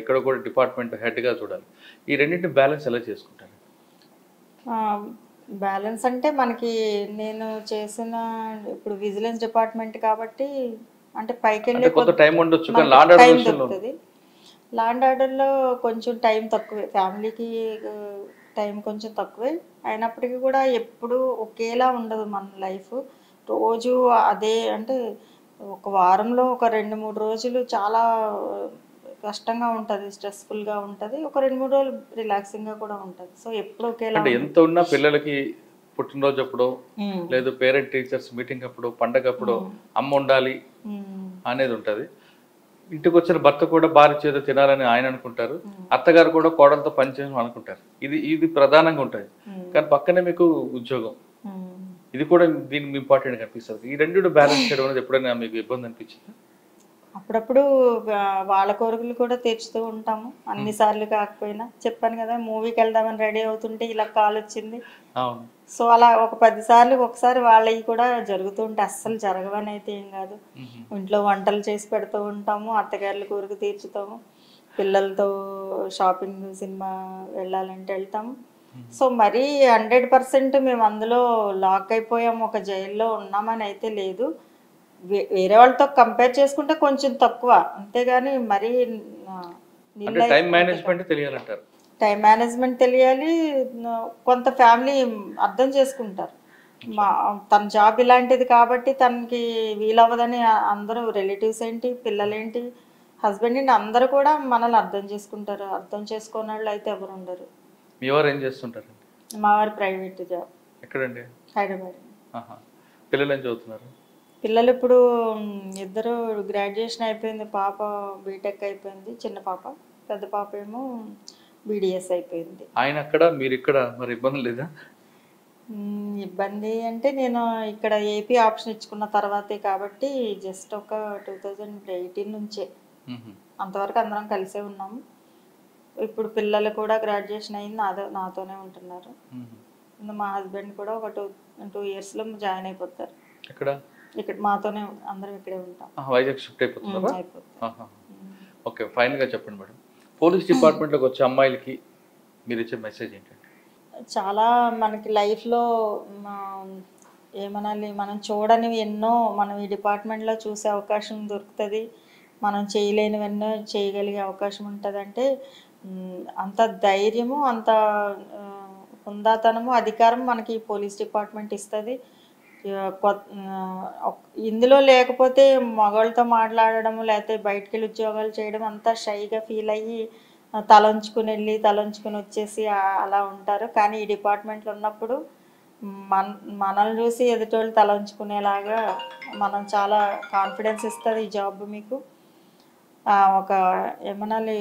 ఇక్కడ కూడా డిపార్ట్మెంట్ హెడ్గా చూడాలి. ఈ రెండింటిని బ్యాలెన్స్ ఎలా చేసుకుంటారు? బ్యాలెన్స్ అంటే మనకి నేను చేసిన ఇప్పుడు విజిలెన్స్ డిపార్ట్మెంట్ కాబట్టి అంటే పైకి వెళ్ళే కొంత టైం ఉండొచ్చు, కానీ టైం దొరుకుతుంది. లా అండ్ ఆర్డర్లో కొంచెం టైం తక్కువే, ఫ్యామిలీకి టైం కొంచెం తక్కువే అయినప్పటికీ కూడా ఎప్పుడు ఒకేలా ఉండదు మన లైఫ్. రోజు అదే అంటే ఒక వారంలో ఒక 2-3 రోజులు చాలా కష్టంగా ఉంటుంది, స్ట్రెస్ఫుల్గా ఉంటుంది, ఒక 2-3 రోజులు రిలాక్సింగ్గా కూడా ఉంటుంది. సో ఎప్పుడు ఒకేలా అంటే ఎంత ఉన్నా పిల్లలకి పుట్టినరోజు అప్పుడు లేదు పేరెంట్ టీచర్స్ మీటింగ్ అప్పుడు పండగ అప్పుడు అమ్మ ఉండాలి అనేది ఉంటుంది. ఇంటికి వచ్చిన భర్త కూడా భార్య చేత తినాలని ఆయన అనుకుంటారు, అత్తగారు కూడా కోడలతో పనిచేయడం అనుకుంటారు. ఇది ప్రధానంగా ఉంటుంది. కానీ పక్కనే మీకు ఉద్యోగం, ఇది కూడా దీనికి ఇంపార్టెంట్ అనిపిస్తుంది. ఈ రెండు బ్యాలెన్స్ చేయడం అనేది ఎప్పుడైనా మీకు ఇబ్బంది అనిపించింది? అప్పుడప్పుడు వాళ్ళ కోరికలు కూడా తీర్చుతూ ఉంటాము, అన్నిసార్లు కాకపోయినా. చెప్పాను కదా, మూవీకి వెళ్దామని రెడీ అవుతుంటే ఇలా కాల్ వచ్చింది. సో అలా ఒక 10 సార్లు ఒకసారి వాళ్ళవి కూడా జరుగుతూ ఉంటే అస్సలు జరగవని అయితే ఏం కాదు. ఇంట్లో వంటలు చేసి పెడుతూ ఉంటాము, అత్తగారుల కోరిక తీర్చుతాము, పిల్లలతో షాపింగ్ సినిమా వెళ్ళాలంటే వెళ్తాము. సో మరీ 100% మేము అందులో లాక్ అయిపోయాము, ఒక జైల్లో ఉన్నామని అయితే లేదు. వేరే వాళ్ళతో కంపేర్ చేసుకుంటే కొంచెం తక్కువ, అంతేగాని మరీ టైం మేనేజ్మెంట్ తెలియాలంటారు. టైం మేనేజ్మెంట్ తెలియాలి, కొంత ఫ్యామిలీ అర్థం చేసుకుంటారు. తన జాబ్ ఇలాంటిది కాబట్టి తనకి వీలవ్వదని అందరూ రిలేటివ్స్ ఏంటి, పిల్లలేంటి, హస్బెండ్ ఏంటి, అందరూ కూడా మనల్ని అర్థం చేసుకుంటారు. అర్థం చేసుకున్న వాళ్ళు అయితే ఎవరు ఉండరు. మీ వారు ఏం చేస్తుంటారు? మా వారు ప్రైవేట్ జాబ్. ఎక్కడండి? హైదరాబాద్. పిల్లలు ఏం చదువుతున్నారు? పిల్లలు ఇప్పుడు ఇద్దరు గ్రాడ్యుయేషన్ అయిపోయింది, పాప బీటెక్ అయిపోయింది చిన్న పాప, పెద్ద పాప ఏమో బీడిఎస్ అయిపోయింది. ఆయన అక్కడ, మీరు ఇక్కడ, మరి ఇబ్బంది లేదా? ఇబ్బంది అంటే నేను ఇక్కడ ఏపీ ఆప్షన్ ఇచ్చుకున్న తర్వాతే కాబట్టి జస్ట్ ఒక 2018 నుంచే, అంతవరకు అందరం కలిసే ఉన్నాము. ఇప్పుడు పిల్లలు కూడా గ్రాడ్యుయేషన్ అయింది, నాతోనే ఉంటున్నారు. మా హస్బెండ్ కూడా ఒక 2 ఇయర్స్లో జాయిన్ అయిపోతారు. ఇక్కడ మాతోనే అందరం ఇక్కడే ఉంటాం. వైజాగ్ షిఫ్ట్ అయిపోతున్నారా? ఓకే, ఫైనల్గా చెప్పండి మేడం, పోలీస్ డిపార్ట్మెంట్లోకి వచ్చే అమ్మాయిలకి మీరు ఇచ్చే మెసేజ్ ఏంటంటే? చాలా మనకి లైఫ్లో ఏమనాలి, మనం చూడనివి ఎన్నో మనం ఈ డిపార్ట్మెంట్లో చూసే అవకాశం దొరుకుతుంది, మనం చేయలేనివెన్నో చేయగలిగే అవకాశం ఉంటుంది. అంటే అంత ధైర్యము, అంత హుందాతనము, అధికారం మనకి పోలీస్ డిపార్ట్మెంట్ ఇస్తుంది. ఇందులో లేకపోతే మగవాళ్ళతో మాట్లాడడము, లేకపోతే బయటికి వెళ్ళి ఉద్యోగాలు చేయడం అంతా షైగా ఫీల్ అయ్యి తలంచుకుని వెళ్ళి తలంచుకుని వచ్చేసి అలా ఉంటారు. కానీ ఈ డిపార్ట్మెంట్లో ఉన్నప్పుడు మనల్ని చూసి ఎదుటోళ్ళు తలంచుకునేలాగా మనం చాలా కాన్ఫిడెన్స్ ఇస్తుంది ఈ జాబ్ మీకు. ఒక ఏమనాలి,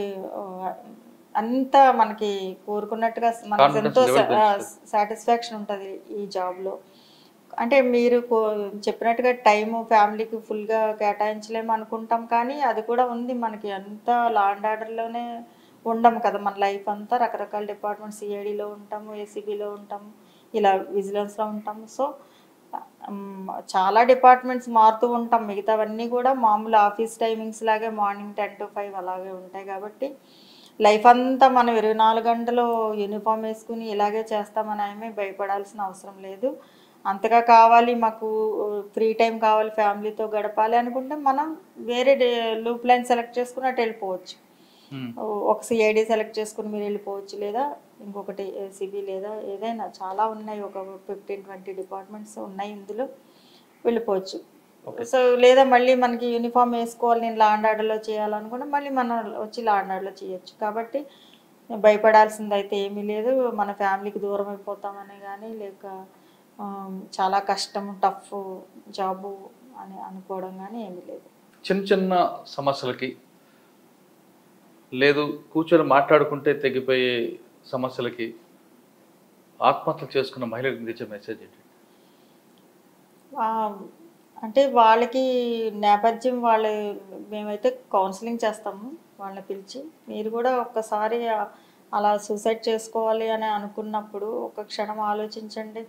అంతా మనకి కోరుకున్నట్టుగా మనకు ఎంతో సాటిస్ఫాక్షన్ ఉంటుంది ఈ జాబ్లో. అంటే మీరు చెప్పినట్టుగా టైము ఫ్యామిలీకి ఫుల్గా కేటాయించలేము అనుకుంటాం, కానీ అది కూడా ఉంది మనకి. అంతా లా అండ్ ఆర్డర్లోనే ఉండము కదా, మన లైఫ్ అంతా రకరకాల డిపార్ట్మెంట్, సిఐడిలో ఉంటాము, ఏసీబీలో ఉంటాము, ఇలా విజిలెన్స్లో ఉంటాము. సో చాలా డిపార్ట్మెంట్స్ మారుతూ ఉంటాం, మిగతావన్నీ కూడా మామూలు ఆఫీస్ టైమింగ్స్ లాగే మార్నింగ్ 10 to 5 అలాగే ఉంటాయి. కాబట్టి లైఫ్ అంతా మనం 24 గంటలు యూనిఫామ్ వేసుకుని ఇలాగే చేస్తామని ఏమీ భయపడాల్సిన అవసరం లేదు. అంతగా కావాలి, మాకు ఫ్రీ టైం కావాలి, ఫ్యామిలీతో గడపాలి అనుకుంటే మనం వేరే లూప్ లైన్ సెలెక్ట్ చేసుకుని అటు వెళ్ళిపోవచ్చు. ఒక సిఐడి సెలెక్ట్ చేసుకుని మీరు వెళ్ళిపోవచ్చు, లేదా ఇంకొకటి ఏసీబీ లేదా ఏదైనా చాలా ఉన్నాయి, ఒక 15-20 డిపార్ట్మెంట్స్ ఉన్నాయి ఇందులో, వెళ్ళిపోవచ్చు. సో లేదా మళ్ళీ మనకి యూనిఫామ్ వేసుకోవాలి, నేను లా అండ్ ఆర్డర్లో చేయాలనుకున్నా మళ్ళీ మనం వచ్చి లా అండ్ ఆర్డర్లో చేయొచ్చు. కాబట్టి భయపడాల్సింది అయితే ఏమీ లేదు. మన ఫ్యామిలీకి దూరం అయిపోతామని కానీ, లేక చాలా కష్టం టఫ్ జాబు అని అనుకోవడం కానీ ఏమీ లేదు. చిన్న చిన్న సమస్యలకి లేదు కూర్చొని మాట్లాడుకుంటే తెగిపోయే సమస్యలకి ఆత్మహత్య చేసుకున్న మహిళలకు ఇచ్చే మెసేజ్ ఏంటి? అంటే వాళ్ళకి నేపథ్యం మేమైతే కౌన్సిలింగ్ చేస్తాము వాళ్ళని పిలిచి. మీరు కూడా ఒక్కసారి అలా సూసైడ్ చేసుకోవాలి అని అనుకున్నప్పుడు ఒక క్షణం ఆలోచించండి.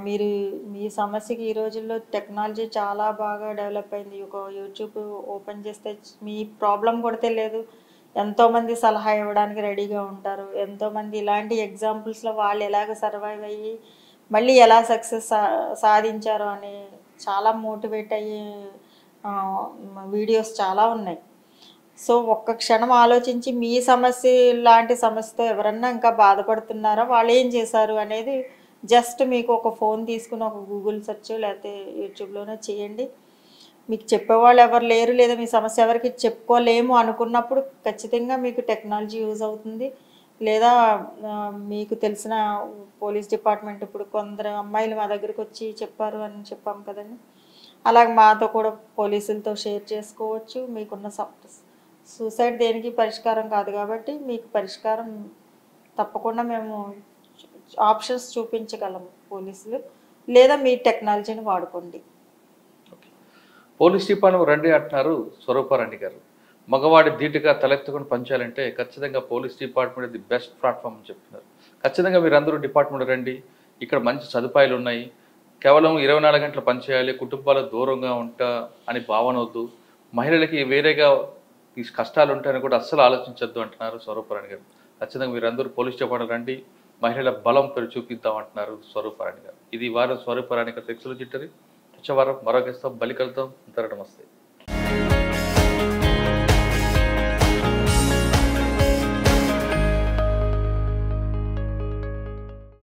మీరు మీ సమస్యకి ఈ రోజుల్లో టెక్నాలజీ చాలా బాగా డెవలప్ అయింది. ఒక యూట్యూబ్ ఓపెన్ చేస్తే మీ ప్రాబ్లం కొడితే లేదు, ఎంతోమంది సలహా ఇవ్వడానికి రెడీగా ఉంటారు. ఎంతోమంది ఇలాంటి ఎగ్జాంపుల్స్లో వాళ్ళు ఎలాగ సర్వైవ్ అయ్యి మళ్ళీ ఎలా సక్సెస్ సాధించారో అని చాలా మోటివేట్ అయ్యే వీడియోస్ చాలా ఉన్నాయి. సో ఒక్క క్షణం ఆలోచించి మీ సమస్య లాంటి సమస్యతో ఎవరన్నా ఇంకా బాధపడుతున్నారా, వాళ్ళు ఏం చేశారు అనేది జస్ట్ మీకు ఒక ఫోన్ తీసుకుని ఒక గూగుల్ సెర్చ్ లేకపోతే యూట్యూబ్లోనే చేయండి. మీకు చెప్పేవాళ్ళు ఎవరు లేరు, లేదా మీ సమస్య ఎవరికి చెప్పుకోలేము అనుకున్నప్పుడు ఖచ్చితంగా మీకు టెక్నాలజీ యూజ్ అవుతుంది. లేదా మీకు తెలిసిన పోలీస్ డిపార్ట్మెంట్, ఇప్పుడు కొందరు అమ్మాయిలు మా దగ్గరికి వచ్చి చెప్పారు అని చెప్పాం కదండి, అలాగే మాతో కూడా పోలీసులతో షేర్ చేసుకోవచ్చు. మీకున్న సూసైడ్ దేనికి పరిష్కారం కాదు కాబట్టి మీకు పరిష్కారం తప్పకుండా మేము ఆప్షన్స్ చూపించగలము పోలీసులు, లేదా మీ టెక్నాలజీని వాడుకోండి. పోలీస్ డిపార్ట్మెంట్ రండి అంటున్నారు స్వరూపారాణి గారు. మగవాడి ధీటుగా తలెత్తుకుని పనిచేయాలంటే ఖచ్చితంగా police department the best platform అని చెప్తున్నారు. ఖచ్చితంగా మీరు అందరూ డిపార్ట్మెంట్ రండి, ఇక్కడ మంచి సదుపాయాలు ఉన్నాయి, కేవలం 24 గంటలు పనిచేయాలి, కుటుంబాలకు దూరంగా ఉంటా అని భావన వద్దు, మహిళలకి వేరేగా ఈ కష్టాలు ఉంటాయని కూడా అస్సలు ఆలోచించొద్దు అంటున్నారు స్వరూపారాణి గారు. ఖచ్చితంగా మీరు అందరూ పోలీస్ డిపార్ట్మెంట్ రండి, మహిళల బలం చూపిద్దాం అంటున్నారు స్వరూపారాణి గారు. ఇది వారం స్వరూపారాణి గారు సెక్సులు చిట్టరి. వచ్చే వారం మరో గెస్ట్తో బలి కలుద్దాం. నమస్తే.